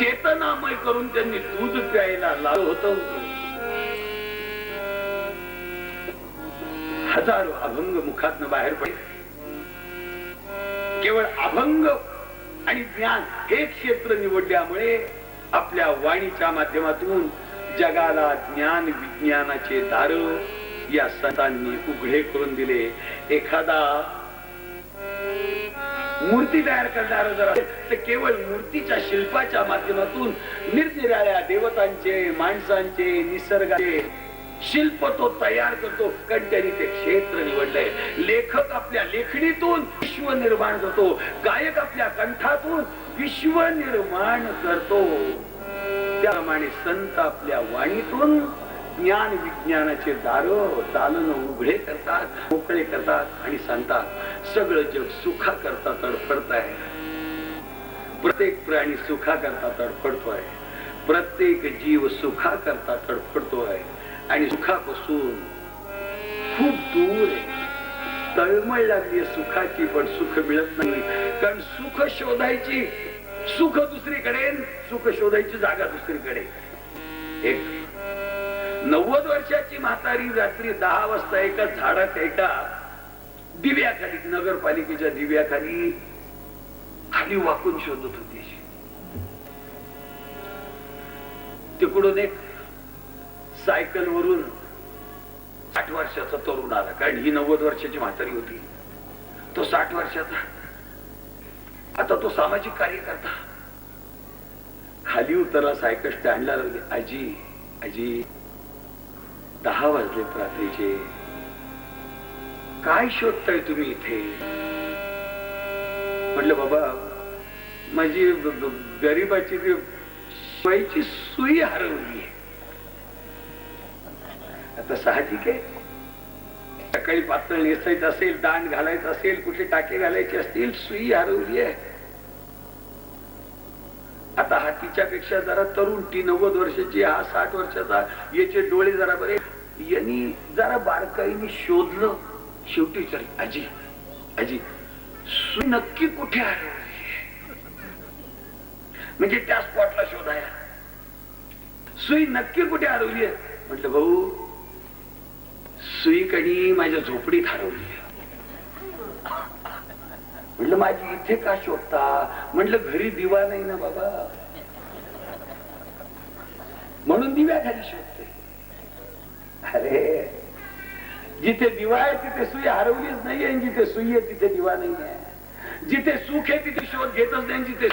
चेतनामय करून त्यांनी दूध प्यायला लावलं होतं. हजारो अभंग मुखातनं बाहेर पडले. केवळ अभंग आणि ज्ञान हे क्षेत्र निवडल्यामुळे आपल्या वाणीच्या माध्यमातून जगाला ज्ञान विज्ञानाचे दार या संतांनी उघडे करून दिले. एखादा मूर्ती तयार करणारा जर असेल तर केवळ मूर्तीच्या शिल्पाच्या माध्यमातून निरनिराळ्या देवतांचे, माणसांचे, निसर्गाचे शिल्प तो तयार करतो. कारण त्यांनी ते क्षेत्र निवडलंय. लेखक आपल्या लेखणीतून विश्व निर्माण करतो. गायक आपल्या कंठातून विश्व निर्माण करतो. त्याप्रमाणे संत आपल्या वाणीतून ज्ञान विज्ञानाचे दार दालन उघडे करतात, मोकळे करतात आणि सांगतात सगळं जग सुखा करता तडफडत आहे. प्रत्येक प्राणी सुखा करता तडफडतोय. प्रत्येक जीव सुखा करता तडफडतोय आणि सुखापासून खूप दूर आहे. तळमळ लागली सुखाची, पण सुख मिळत नाही. कारण सुख शोधायची, सुख दुसरीकडे, सुख शोधायची जागा दुसरीकडे. एक 90 वर्षाची म्हातारी रात्री 10 वाजता एका झाडात, एका दिव्याखाली, नगरपालिकेच्या दिव्याखाली खाली वाकून शोधत होती. तिकडून एक सायकल वरून 60 वर्षाचा तरुण आला. कारण ही 90 वर्षाची म्हातारी होती, तो 60 वर्षाचा. आता तो सामाजिक कार्यकर्ता खाली उतरला, सायकल स्टँडला लागली. आजी आजी 10 वाजलेत रात्रीचे, काय शोधताय तुम्ही इथे? म्हटलं बाबा माझी गरीबाची शिवायची सुई हरवली आहे. आता साहजिक आहे, सकाळी पातळ नेसायचं असेल, दांड घालायचं असेल, कुठे टाके घालायचे असतील, सुई हरवली आहे. आता हा तिच्यापेक्षा जरा तरुण, ती 90 वर्षाची, हा 60 वर्षाचा. याचे डोळे जरा बरे. यांनी जरा बारकाईने शोधलं. शेवटी चल आजी आजी सुई नक्की कुठे हरवली? म्हणजे त्या स्पॉटला शोधाया. सुई नक्की कुठे हरवली आहे? म्हटलं भाऊ सुई कधी माझ्या झोपडीत हरवली. म्हटलं माझी इथे का शोधता? म्हटलं घरी दिवा नाही ना बाबा, म्हणून दिव्याखाली शोधते. अरे जिथे दिवा आहे तिथे सुई हरवलीच नाहीये, आणि जिथे सुई आहे तिथे दिवा नाही आहे. जिथे सुख आहे तिथे शोध घेतच नाही, जिथे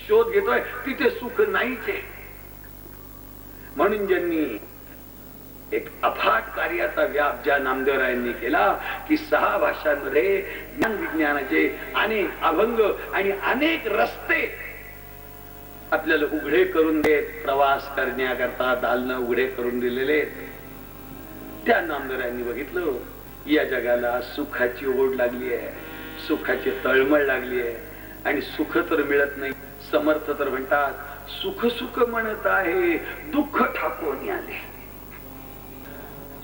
शोध घेतोय तिथे सुख नाहीच आहे. म्हणून ज्यांनी एक अफाट कार्याचा व्याप ज्या नामदेवरायांनी केला की 6 भाषांमध्ये ज्ञान विज्ञानाचे अनेक अभंग आणि अनेक रस्ते आपल्याला उघडे करून देत, प्रवास करण्याकरता दालनं उघडे करून दिलेले. त्या नामदारांनी बघितलं, या जगाला सुखाची ओढ लागली आहे, सुखाची तळमळ लागली आहे आणि सुख तर मिळत नाही. समर्थ तर म्हणतात सुख सुख म्हणत आहे, दुःख ठाकून आले.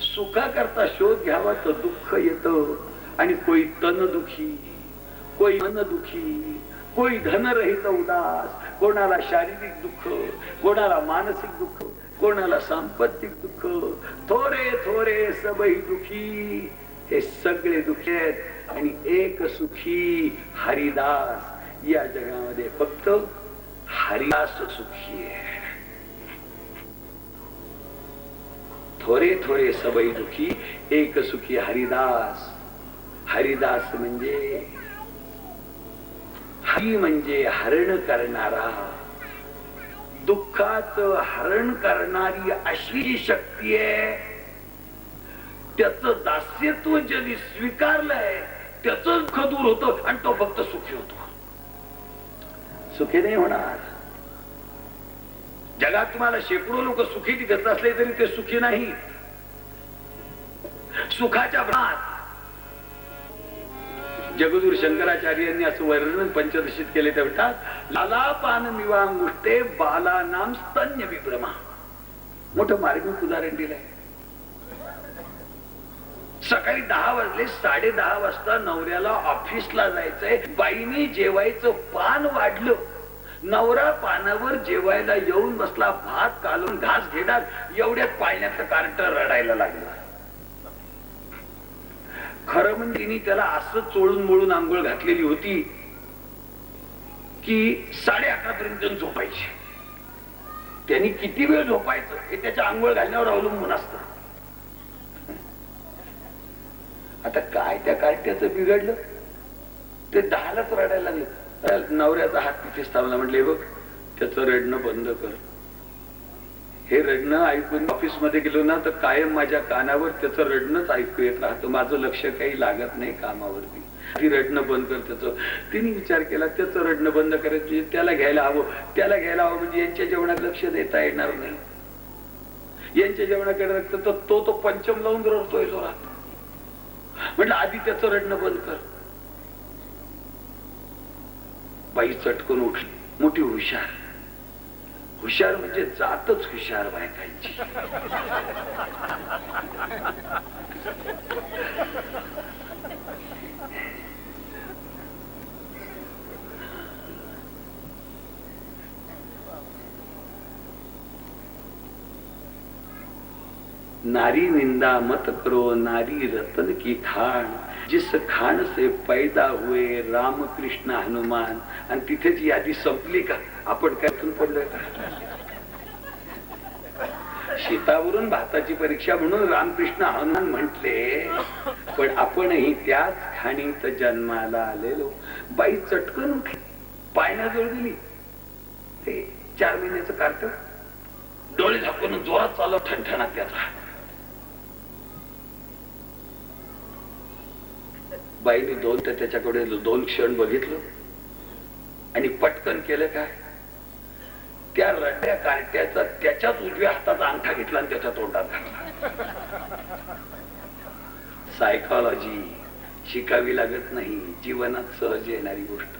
सुखाकरता शोध घ्यावा तर दुःख येतं. आणि कोई तन दुखी, कोई मन दुखी, कोई धन रहित उदास, कोणाला शारीरिक दुःख, कोणाला मानसिक दुःख, कोणाला सांपत्तिक दुःख, थोरे थोरे सबही दुखी. हे सगळे दुःखी आहेत आणि एक सुखी हरिदास. या जगामध्ये फक्त हरिदास सुखी आहे. थोरे थोरे सबही दुखी, एक सुखी हरिदास. हरिदास म्हणजे हरी म्हणजे हरण करणारा, दुःखाच हरण करणारी अशी जी शक्ती आहे, त्याचं दास्यत्व ज्यांनी स्वीकारलंय त्याच दुःख दूर होतं आणि तो फक्त सुखी होतो. सुखी नाही होणार. जगात तुम्हाला शेकडो लोक सुखी दिसत असले तरी ते सुखी नाही. सुखाच्या भ्रात जगद्गुरु शंकराचार्यांनी असं वर्णन पंचदशीत केले. ते म्हणतात लालापान मिवांगुष्टे बाला नाम स्तन्य विभ्रमा. मोठं मार्मिक उदाहरण दिलंय. सकाळी 10 वाजले, 10:30 वाजता नवऱ्याला ऑफिसला जायचंय. बाईनी जेवायचं पान वाढलं. नवरा पानावर जेवायला येऊन बसला, भात कालून घास घेणार, एवढ्यात पाळण्याचं कार्ट रडायला लागलं. खरं म्हणजे तिने त्याला असं चोळून मोळून आंघोळ घातलेली होती की 11:30 पर्यंत झोपायची. त्यांनी किती वेळ झोपायचं हे त्याच्या आंघोळ घालण्यावर अवलंबून असतं. आता काय त्या कार्ट्याचं बिघडलं, ते 10लाच रडायला लागलं. नवऱ्याचा हात तिथेच थांबला. म्हटले बघ, त्याचं रडणं बंद कर. हे रडणं ऐकून ऑफिस मध्ये गेलो ना तर कायम माझ्या कानावर त्याचं रडणंच ऐकू येत राहतं. माझं लक्ष काही लागत नाही कामावरती. ती रडणं बंद कर त्याचं. तिने विचार केला त्याचं रडणं बंद करायचं म्हणजे त्याला घ्यायला हवं. त्याला घ्यायला हवं म्हणजे यांच्या जेवणात लक्ष देता येणार नाही. यांच्या जेवणाकडे तो पंचम लावून रडतोय जोरात. म्हटलं आधी त्याचं रडणं बंद कर. बाई चटकन उठली. मोठी हुशार. हुशार म्हणजे जातच हुशार बायकांची. नारी निंदा मत करो, नारी रतन की खान, जिस खान से पैदा हुए राम कृष्ण हनुमान. आणि तिथेच यादी संपली का? आपण काय पडलोय? शेतावरून भाताची परीक्षा म्हणून रामकृष्ण हनुमान म्हटले, पण आपणही त्याच खाणीत जन्माला आलेलो. बाई चटकन उठली, पाळण्याजवळ दिली. ते 4 महिन्याचं कार्ट डोळे झाकून जोरात चालव ठणठणात त्याचा. बाईने त्याच्याकडे 2 क्षण बघितलं आणि पटकन केलं काय, त्या रड्या कार्ट्याचा त्याच्याच उजव्या हाताचा अंगठा घेतला आणि त्याच्या तोंडात घातला. सायकॉलॉजी शिकावी लागत नाही, जीवनात सहज येणारी गोष्ट.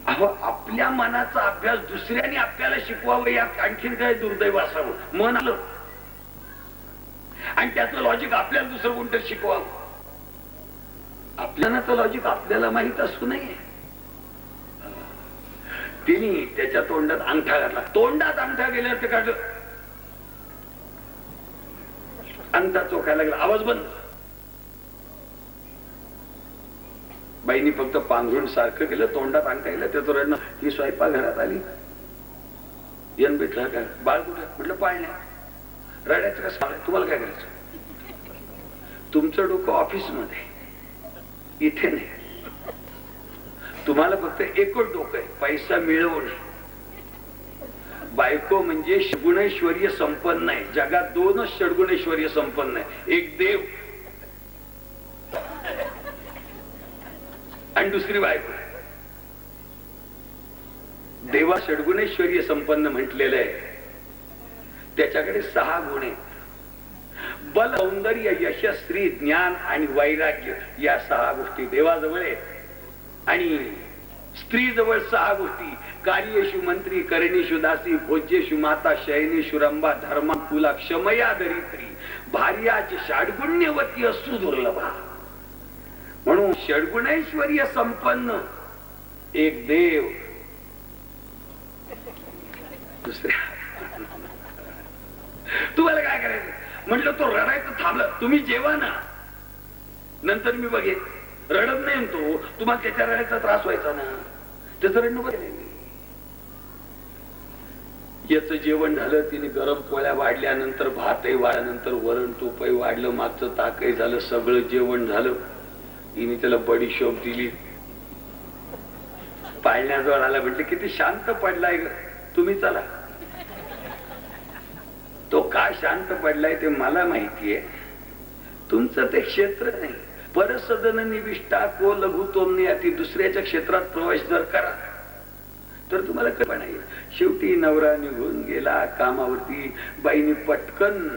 अहो, आपल्या मनाचा अभ्यास दुसऱ्याने आपल्याला शिकवावं यात आणखीन काय दुर्दैव असावं. मन आलं आणि त्याचं लॉजिक आपल्याला दुसरं कोणतं शिकवावं. आपल्याला लॉजिक आपल्याला माहित असू नये. तिने त्याच्या तोंडात अंगठा घातला. तोंडात अंगठा गेल्यावर ते काढलं. अंगठा चोखायला लागला. आवाज बंद. बाईनी फक्त पांघरून सारखं केलं, तोंडात अंगठा गेला, त्याचं रडणं. ही स्वयंपाकघरात आली. यन भेटला काय, बाळ कुठे? म्हटलं पाळण्या. रडायचं कसं? तुम्हाला काय करायचं? तुमचं डोकं ऑफिस मध्ये, इथे नाही. तुम्हाला फक्त एकच डोकं आहे, पैसा मिळवणे. बायको म्हणजे षडगुणैश्वर्य संपन्न आहे. जगात 2च षडगुणैश्वर्य संपन्न आहे. एक देव आणि दुसरी बायको. देवा षड्गुणेश्वरीय संपन्न म्हटलेलं आहे. त्याच्याकडे 6 गुण आहेत. बल, सौंदर्य, यश, श्री, ज्ञान आणि वैराग्य या 6 गोष्टी देवाजवळ आहेत. आणि स्त्री जवळ 6 गोष्टी. कार्येषु मंत्री, करणेषु दासी, भोज्येषु माता, शयनेषु रंभा, धर्मा कुला, क्षमया दरिद्री, भार्याची षड्गुण्यवती असू दुर्लभा. म्हणून षड्गुणैश्वर्य संपन्न एक देव, दुसऱ्या तुम्हाला काय करायचं म्हटलं, तो रडायचं थांबलं. तुम्ही जेवा ना, नंतर मी बघेन. रडत नाही तो, तुम्हाला त्याच्या रडायचा त्रास व्हायचा ना, त्याचं रडणं बघेल. याचं जेवण झालं, तिने गरम पोळ्या वाढल्यानंतर भातही वाढल्यानंतर वरण तूपही वाढलं, मागचं ताकही झालं, सगळं जेवण झालं. तिने त्याला बडीशोप दिली. पाळण्याजवळ आला, म्हटलं किती शांत पडलाय ग, तुम्ही चला. तो का शांत पडलाय ते मला माहितीये, तुमचं ते क्षेत्र नाही. परसदन निविष्टा को लघु तोमने अति, दुसऱ्याच्या क्षेत्रात प्रवेश जर करा तर तुम्हाला कल्पना येईल. शेवटी नवरा निघून गेला कामावरती. बाईने पटकन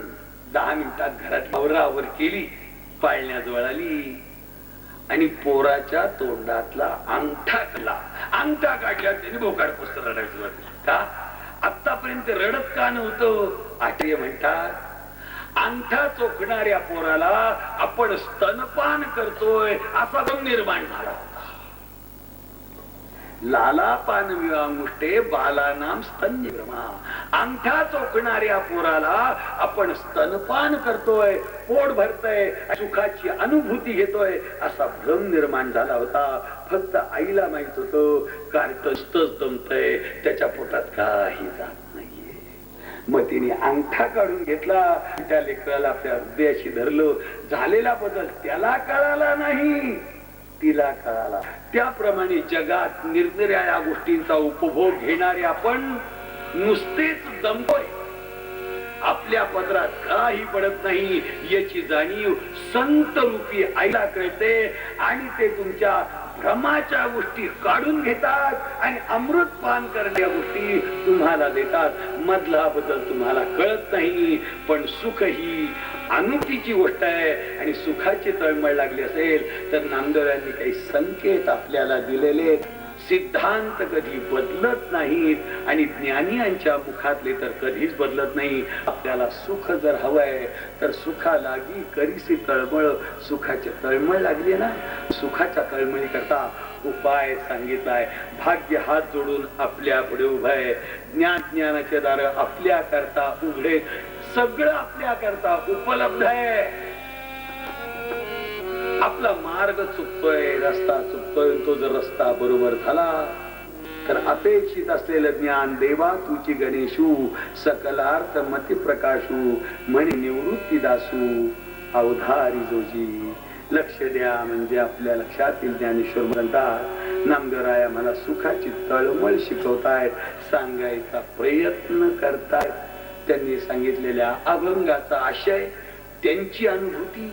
10 मिनिटात घरात नवरावर केली, पाळण्याजवळ आली आणि पोराच्या तोंडातला अंगठा काढला. अंगठा काढल्या त्याने भोकाड पुस्तक रडायचं. का आतापर्यंत रडत का नव्हतं? आचार्य म्हणतात, अंगठा चोखणाऱ्या पोराला आपण स्तनपान करतोय असा भ्रम निर्माण झाला होता. लाला पान विवांगुष्टे बालानाम स्तन्यभ्रमा. अंगठा चोखणाऱ्या पोराला आपण स्तनपान करतोय, पोट भरतय, सुखाची अनुभूती घेतोय असा भ्रम निर्माण झाला होता. फक्त आईला माहित होतं कार्टस्तच दमतय, त्याच्या पोटात काही जात नाहीये. मग तिने अंगठा काढून घेतला, त्या लेकराला आपल्या हृदयाशी धरलं. झालेला बदल त्याला कळाला नाही, तिला कळाला. त्याप्रमाणे जगात निरनिराळ्या गोष्टींचा उपभोग घेणारे आपण नुसतेच दमतोय, आपल्या पदरात काही पडत नाही याची जाणीव संत रूपी आईला कळते. आणि ते तुमच्या भ्रमाच्या गोष्टी काढून घेतात आणि अमृत पान करण्याच्या गोष्टी तुम्हाला देतात. मधला बदल तुम्हाला कळत नाही, पण सुख ही अनुभूतीची गोष्ट आहे. आणि सुखाची तळमळ लागली असेल तर नामदेवांनी काही संकेत आपल्याला दिलेले. सिद्धांत कधी बदलत नाहीत आणि ज्ञानियांच्या मुखातले तर कधीच बदलत नाही. आपल्याला सुख जर हवंय तर सुखा लागी करीसी तळमळ. सुखाची तळमळ लागली ना, सुखाच्या तळमळी करता उपाय सांगितलाय. भाग्य हात जोडून आपल्या पुढे उभं आहे. ज्ञानाचे दार आपल्या करता उघडे, सगळं आपल्या करता उपलब्ध आहे. आपला मार्ग चुकतोय, रस्ता चुकतोय, तो जर रस्ता बरोबर झाला तर अपेक्षित असलेलं ज्ञान देवा तुझी गणेशू, सकलार्थ मती प्रकाशू, म्हणे निवृत्ती दासू अवधारी जोजी. लक्ष द्या म्हणजे आपल्या लक्षातील ज्ञानेश्वर म्हणतात, नामदेवराया मला सुखाची तळमळ शिकवतायत, सांगायचा प्रयत्न करतायत. त्यांनी सांगितलेल्या अभंगाचा आशय, त्यांची अनुभूती,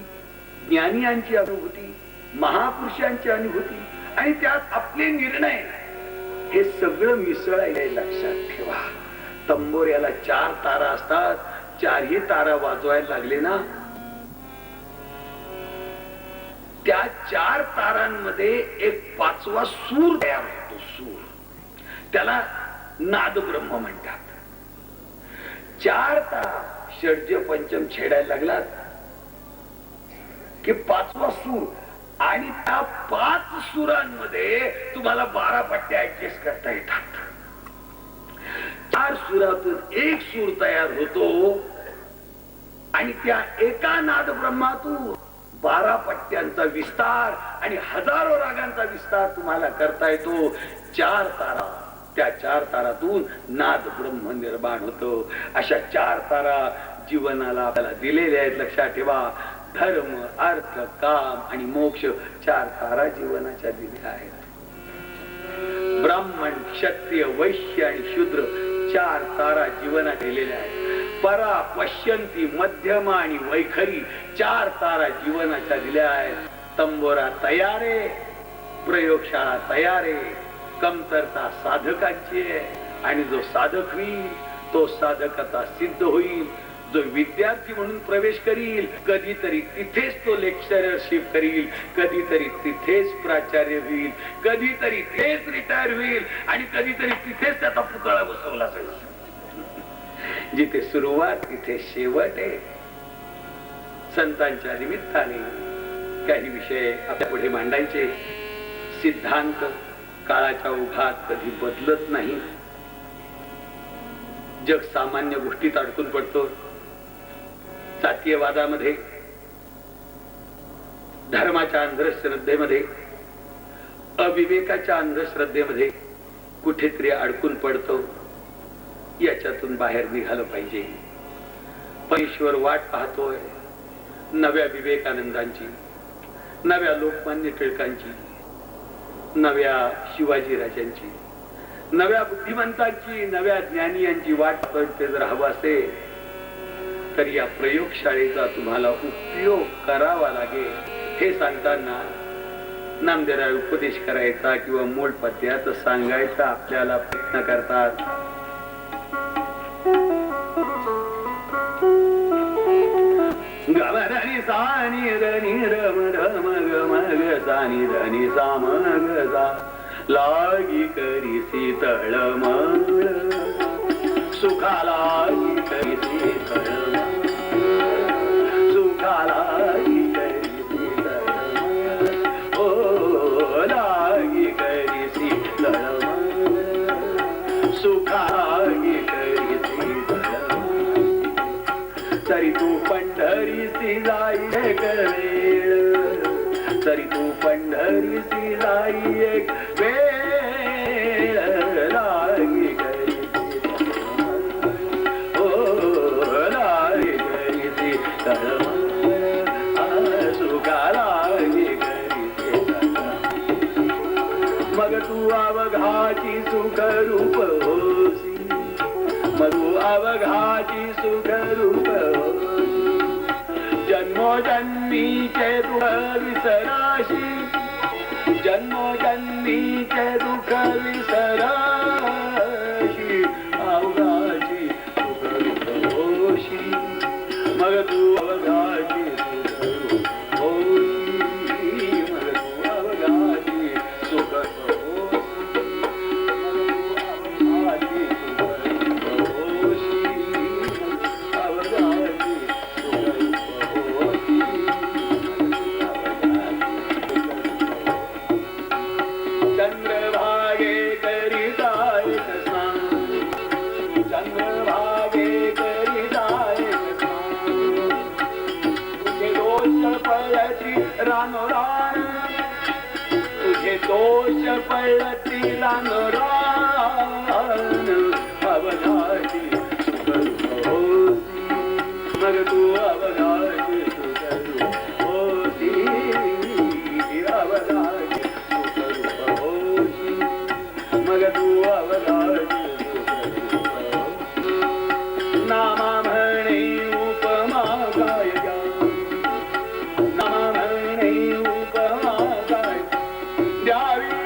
ज्ञानियांची अनुभूती, महापुरुषांची अनुभूती आणि त्यात आपले निर्णय, हे सगळं मिसळायला लक्षात ठेवा. तंबोऱ्याला 4 तारा असतात, 4ही तारा वाजवायला लागले ना, त्या 4 तारांमध्ये एक 5वा सूर तयार होतो. सूर, त्याला नाद ब्रह्म म्हणतात. 4 तारा षड्ज पंचम छेडायला लागलात की 5वा सूर, आणि त्या 5 सुरांमध्ये तुम्हाला 12 पट्ट्या ऍडजस्ट करता येतात. 4 सुरातून एक सूर तयार होतो आणि त्या एका नाद ब्रह्मातून 12 पट्ट्यांचा विस्तार आणि हजारो रागांचा विस्तार तुम्हाला करता येतो. 4 तारा, त्या 4 तारातून नाद ब्रह्म निर्माण होतो. अशा 4 तारा जीवनाला आपल्याला दिलेल्या आहेत. लक्षात ठेवा, धर्म, अर्थ, काम आणि मोक्ष 4 तारा जीवनाच्या दिल्या आहेत. ब्राह्मण, क्षत्रिय, वैश्य आणि शूद्र 4 तारा जीवनात दिलेल्या आहेत. परा, पश्यंती, मध्यम आणि वैखरी 4 तारा जीवनाच्या दिल्या आहेत. तंबोरा तयार आहे, प्रयोगशाळा तयार आहे, कमतरता साधकांची आहे. आणि जो साधक होईल तो साधकता सिद्ध होईल. जो विद्यार्थी म्हणून प्रवेश करील कधीतरी तिथेच तो लेक्चरशिप करील, कधीतरी तिथेच प्राचार्य होईल, कधीतरी तिथेच रिटायर होईल आणि कधीतरी तिथेच त्याचा पुतळा बसवला जाईल. जिथे सुरुवात तिथे शेवट आहे. संतांच्या निमित्ताने काही विषय आपल्या पुढे मांडायचे. सिद्धांत काळाच्या ओघात कधी बदलत नाही. जग सामान्य गोष्टीत अडकून पडतो. जातीयवादामध्ये, धर्माच्या अंधश्रद्धेमध्ये, अविवेकाच्या अंधश्रद्धेमध्ये कुठेतरी अडकून पडतो. याच्यातून बाहेर निघालं पाहिजे. परमेश्वर वाट पाहतोय नव्या विवेकानंदांची, नव्या लोकमान्य टिळकांची, नव्या शिवाजी राजांची, नव्या बुद्धिमंतांची, नव्या ज्ञानी यांची वाट पाहते. जर हवं असेल तर या प्रयोगशाळेचा तुम्हाला उपयोग करावा लागेल. हे सांगताना नामदेवराय उपदेश करायचा किंवा मूळ पद्यात सांगायचा आपल्याला प्रयत्न करतात. गमधनी सानी रनी रम रम गम ग सानी रनी साम ग सा लागी करी शीतळ मंगळ सुखाला करी शीतळ सुखाला करी शीतळ ओ लागी करी शीतळ सुखागी करी शीतळ तरी तू पंढरीसी जाई एक वेळ, तरी तू पंढरीसी जाई एक वेळ लागी करी ओ लागी करी सुखा लागी करी मग तू अवघाची सुख रूप होसी, मग तू अवघाची सुख रूप जन्मोजन्मीचे दुःख विसराशी, जन्मोजन्मीचे दुःख विसराशी अवघाची सुख रूप होशी. मग तू अवघाची सुख रूप होशी, मग तू अवघाची सुख रूप होशी, अवघाची चंद्रभागे करिताय स्नान, चंद्रभागे करिताय स्नान तुझे दोष पळती रानोरान, तुझे दोष पळती रानोरान अवघाची सुख रूप होसी. मग तू अवघाची सुख रूप होसी, अवघाची मग तू अवघाची सुख रूप नामा म्हणे उपमा काय नामा म्हणे उपमा काय द्यावी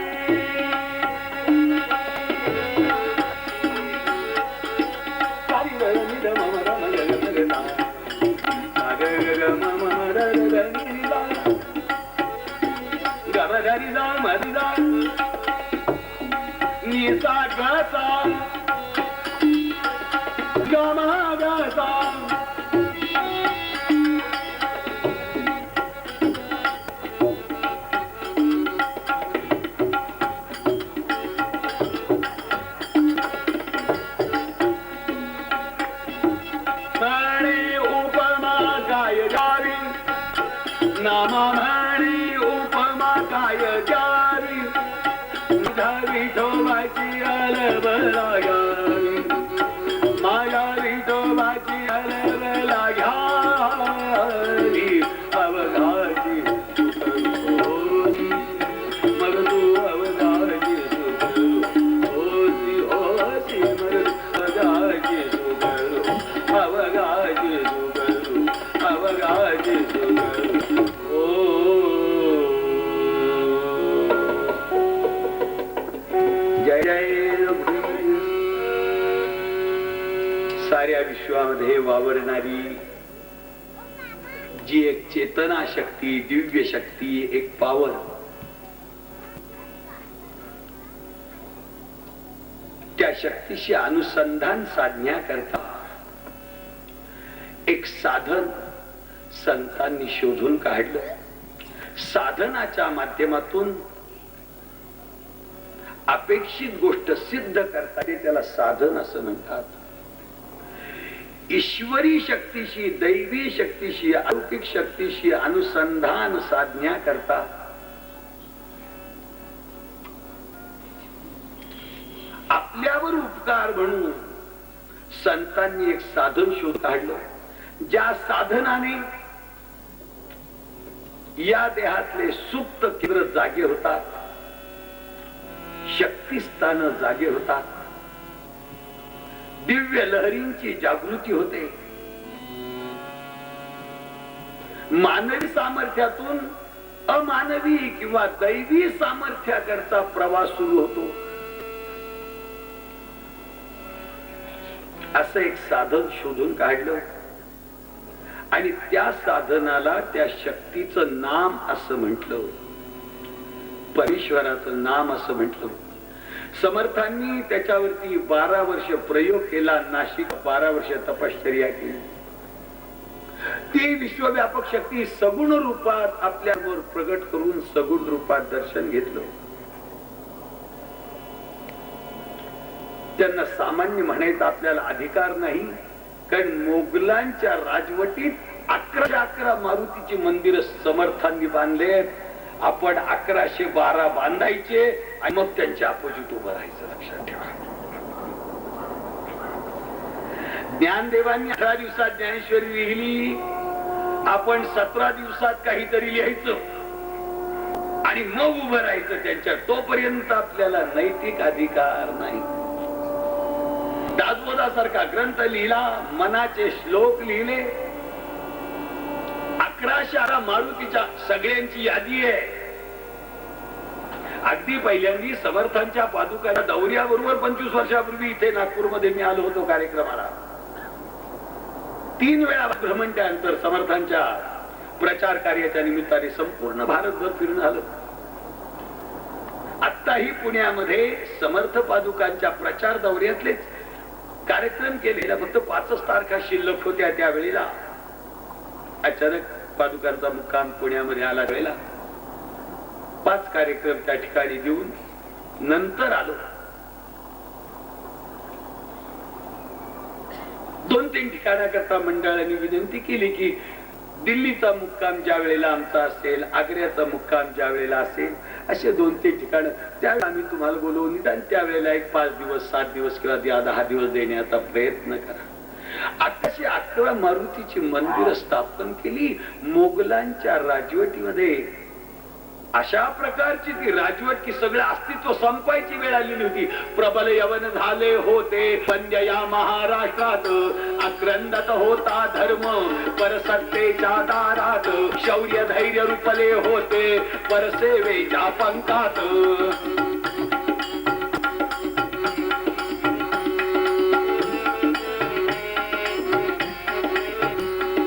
गमधरी जा मरिदा निसा गसा गमा गसा म्हणे उपमा काय गावी, नामा म्हणे उपमा काय गावी, विठोबाची अलबला घ्यावी, माझ्या विठोबाची अलबला घ्यावी अवघाची सुख होसी. मग तू अवघाची सुख होसी होसी, मग अवघाची सुख अवघाची सुख अवघाची सुख हो विश्वामध्ये वावरणारी जी एक चेतना शक्ती, दिव्य शक्ती, एक पावर, त्या शक्तीशी अनुसंधान साधण्याकरता एक साधन संतांनी शोधून काढलं. साधनाच्या माध्यमातून अपेक्षित गोष्ट सिद्ध करता येते, त्याला साधन असं म्हणतात. ईश्वरी शक्तीशी, दैवी शक्तीशी, अलौकिक शक्तीशी अनुसंधान साधण्याकरता आपल्यावर उपकार म्हणून संतांनी एक साधन शोध काढलं, ज्या साधनाने या देहातले सुप्त केंद्र जागे होतात, शक्तिस्थान जागे होतात, दिव्य लहरींची जागृती होते. मानवी सामर्थ्यातून अमानवी किंवा दैवी सामर्थ्याकरता प्रवास सुरू होतो. असं एक साधन शोधून काढलं आणि त्या साधनाला, त्या शक्तीचं नाम असं म्हटलं, परमेश्वराचं नाम असं म्हटलं. समर्थांनी त्याच्यावरती 12 वर्ष प्रयोग केला. नाशिक 12 वर्ष तपश्चर्या केली. ती विश्वव्यापक शक्ती सगुण रूपात आपल्यावर प्रगट करून सगुण रूपात दर्शन घेतलं. त्यांना सामान्य म्हणायचा आपल्याला अधिकार नाही, कारण मोगलांच्या राजवटीत 11 मारुतीची मंदिर समर्थांनी बांधले. आपण 1112 बांधायचे आणि मग त्यांच्या अपोजिट उभं राहायचं. लक्षात ठेवा. ज्ञानदेवांनी 18 दिवसात ज्ञानेश्वरी लिहिली, आपण 17 दिवसात काहीतरी लिहायचं आणि मग उभं राहायचं त्यांच्या. तोपर्यंत आपल्याला नैतिक अधिकार नाही. दासबोधासारखा ग्रंथ लिहिला, मनाचे श्लोक लिहिले, 11 मारुतीच्या सगळ्यांची यादी आहे. अगदी पहिल्यांदी समर्थांच्या पादुकाच्या दौऱ्याबरोबर 25 वर्षापूर्वी इथे नागपूरमध्ये मी आलो होतो कार्यक्रमाला. 3 वेळा भ्रमण त्यानंतर समर्थांच्या प्रचार कार्याच्या निमित्ताने संपूर्ण भारतभर फिरून आलो. आत्ताही पुण्यामध्ये समर्थ पादुकांच्या प्रचार दौऱ्यातलेच कार्यक्रम केलेला. फक्त 5च तारखा शिल्लक होत्या त्यावेळेला. अचानक पादुकांचा मुक्काम पुण्यामध्ये आला वेळेला 5 कार्यक्रम त्या ठिकाणी देऊन नंतर आलो. 2-3 ठिकाणाकरता मंडळाने विनंती केली की दिल्लीचा मुक्काम ज्या वेळेला आमचा असेल, आग्र्याचा मुक्काम ज्या वेळेला असेल, असे 2-3 ठिकाण त्यावेळेला आम्ही तुम्हाला बोलवून निदान त्यावेळेला एक 5 दिवस, 7 दिवस किंवा 10 दिवस देण्याचा प्रयत्न करा. आताशी 11 मारुतीची मंदिर स्थापन केली. मोगलांच्या राजवटीमध्ये अशा प्रकारची ती राजवट की सगळं अस्तित्व संपायची वेळ आलेली होती. प्रबल यवन झाले होते वंद्य या महाराष्ट्रात, आक्रंदत होता धर्म परसत्तेच्या दारात, शौर्य धैर्य रुपले होते परसेवेच्या पंखात.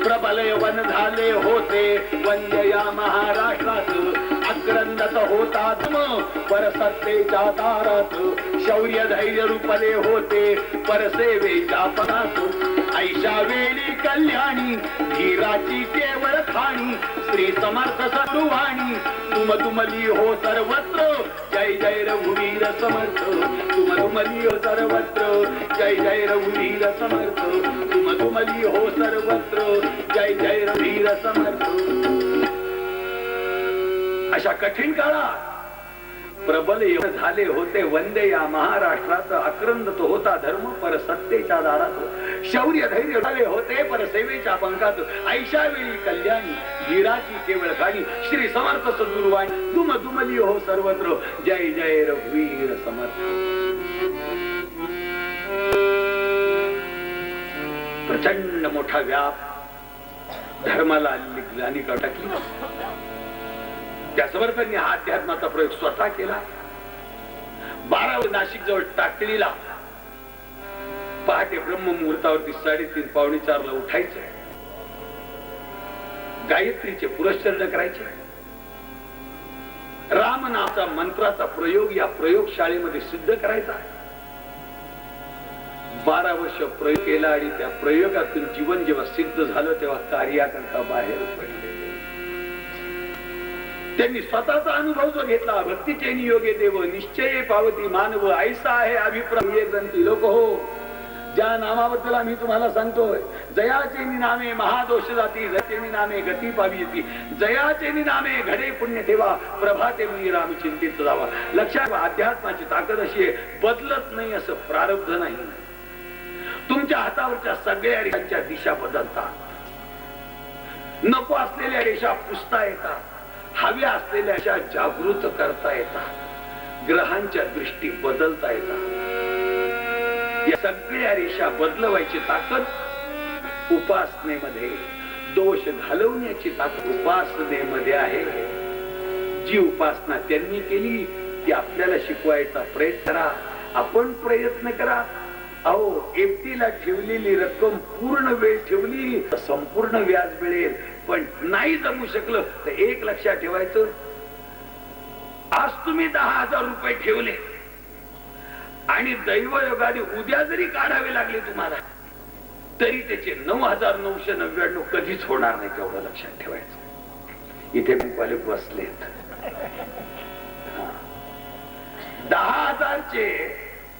प्रबल यवन झाले होते वंद्य या महाराष्ट्रात, आक्रंदत होता धर्म परसत्तेच्या दारात, शौर्य धैर्य रुपले होते परसेवेच्या पदात. ऐशा वेळी कल्याणी धीराची केवळ खाणी, श्री समर्थ सद्रुवाणी तुमली हो सर्वत्र. जय जय रघुवीर समर्थ तुमली हो सर्वत्र. जय जय रघुवीर समर्थ तुमली हो सर्वत्र. जय जय रघुवीर समर्थ. अशा कठीण काळात प्रबल झाले होते वंदे या महाराष्ट्रात, आक्रंदत होता धर्म पर सत्तेच्या दारात, शौर्य धैर्य झाले होते पर सेवेच्या पंखात. ऐशा वेळी कल्याणी धीराची केवळ गाणी, श्री समर्थ सद्गुरुवाणी दुमली हो सर्वत्र. जय जय रघुवीर समर्थ. प्रचंड मोठा व्याप धर्माला ग्लानी टाकली. त्या समर्थांनी हा अध्यात्माचा प्रयोग स्वतः केला. 12 नाशिक जवळ टाकलीला पहाटे ब्रह्ममुहूर्तावरती 3:30 पावणे 4ला उठायचं, गायत्रीचे पुरश्चरण करायचे, रामनामाचा मंत्राचा प्रयोग या प्रयोगशाळेमध्ये सिद्ध करायचा. 12 वर्ष प्रयोग केला आणि त्या प्रयोगातून जीवन जेव्हा सिद्ध झालं तेव्हा कार्याकरता बाहेर पडले. त्यांनी स्वतःचा अनुभव जो घेतला, भक्तीचे नियोगे देव निश्चये पावती मानव ऐसा आहे अभिप्राय ग्रंथी लोक हो. ज्या नामाबद्दल आम्ही तुम्हाला सांगतोय, जयाचे नामे महादोष जाती, जयाचे नामे गती पावी येती, जयाचे नामे घडे पुण्य ठेवा, प्रभाते मी राम चिंतित जावा. लक्षात, अध्यात्माची ताकद अशी आहे, बदलत नाही असं प्रारब्ध नाही. तुमच्या हातावरच्या सगळ्या रेषांच्या दिशा बदलतात, नको असलेल्या रेषा पुसता येतात, हव्या असलेल्या रेषा जागृत करता येतात, ग्रहांच्या दृष्टी बदलता येतात. या सगळ्या रेषा बदलवायची ताकद उपासनेमध्ये, दोष घालवण्याची ताकद उपासनेमध्ये आहे. जी उपासना त्यांनी केली ती आपल्याला शिकवायचा प्रयत्न करा. आपण प्रयत्न करा. अहो, एफडीला ठेवलेली रक्कम पूर्ण वेळ ठेवली तर संपूर्ण व्याज मिळेल, पण नाही जमू शकलं तर एक लक्षात ठेवायचं, आज तुम्ही 10,000 रुपये ठेवले आणि दैवयोगाने उद्या जरी काढावे लागले तुम्हाला, तरी त्याचे 9,999 कधीच होणार नाही, तेवढं लक्षात ठेवायचं. इथे बँकवाले बसलेत. 10,000चे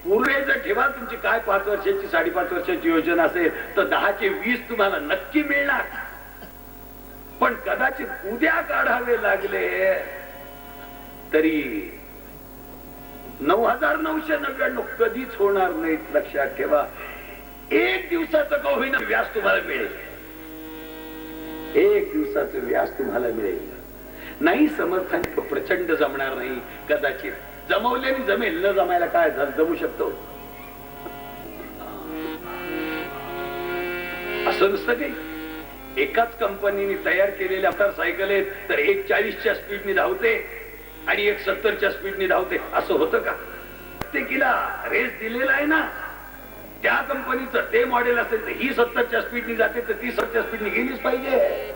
पूर्वे जर ठेवा, तुमची काय 5 वर्षाची 5.5 वर्षाची योजना असेल तर 10चे 20 तुम्हाला नक्की मिळणार. पण कदाचित उद्या काढावे लागले तरी 9,999 कधीच होणार नाहीत, लक्षात ठेवा. एक दिवसाचं का होईना व्याज तुम्हाला मिळेल, एक दिवसाचं व्याज तुम्हाला मिळेल. नाही समर्थांनी प्रचंड जमणार नाही, कदाचित जमवल्याने जमेल, न जमायला काय जमू शकतो असं नसतं काही. एकाच कंपनीने तयार केलेल्या मोटरसायकल आहेत, तर एक 40च्या स्पीडने धावते आणि एक 70च्या स्पीडने धावते, असं होतं का? प्रत्येकीला रेस दिलेला आहे ना, त्या कंपनीचं ते मॉडेल असेल तर ही 70च्या स्पीडने जाते तर ती 70च्या स्पीडने गेलीच पाहिजे.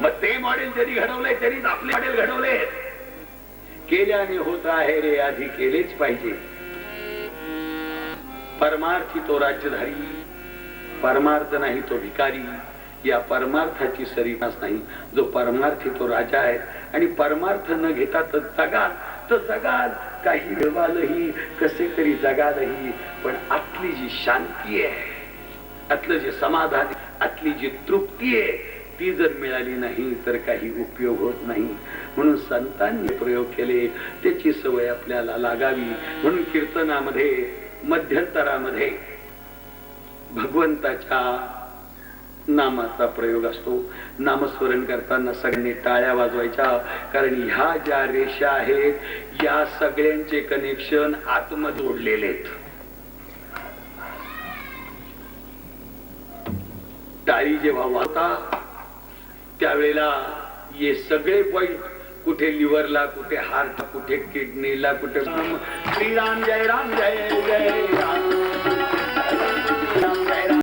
मग ते मॉडेल जरी घडवलंय तरीच आपले मॉडेल घडवले. केल्याने होत आहे रे, आधी केलेच पाहिजे. परमार्थी तो राज्यधारी, परमार्थ नाही तो भिकारी. या परमार्थाची सरीमास नाही. जो परमार्थी तो राजा आहे आणि परमार्थ न घेता तर जगाल, काही मिळवालही, कसे तरी जगालही, पण आतली जी शांती आहे, आतलं जे समाधान, आतली जी तृप्ती आहे, ती जर मिळाली नाही तर काही उपयोग होत नाही. म्हणून संतांनी प्रयोग केले, त्याची सवय आपल्याला लागावी. म्हणून कीर्तनामध्ये मध्यंतरामध्ये भगवंताच्या नामाचा प्रयोग असतो. नामस्मरण करताना सगळ्यांनी टाळ्या वाजवायच्या, कारण ह्या ज्या रेषा आहेत या सगळ्यांचे कनेक्शन आतमध्ये जोडलेले आहेत. टाळी जेव्हा वाजता त्यावेळेला हे सगळे पॉइंट, कुठे लिव्हरला, कुठे हार्ट, कुठे किडनीला, कुठे श्रीराम जय राम जय जय राम.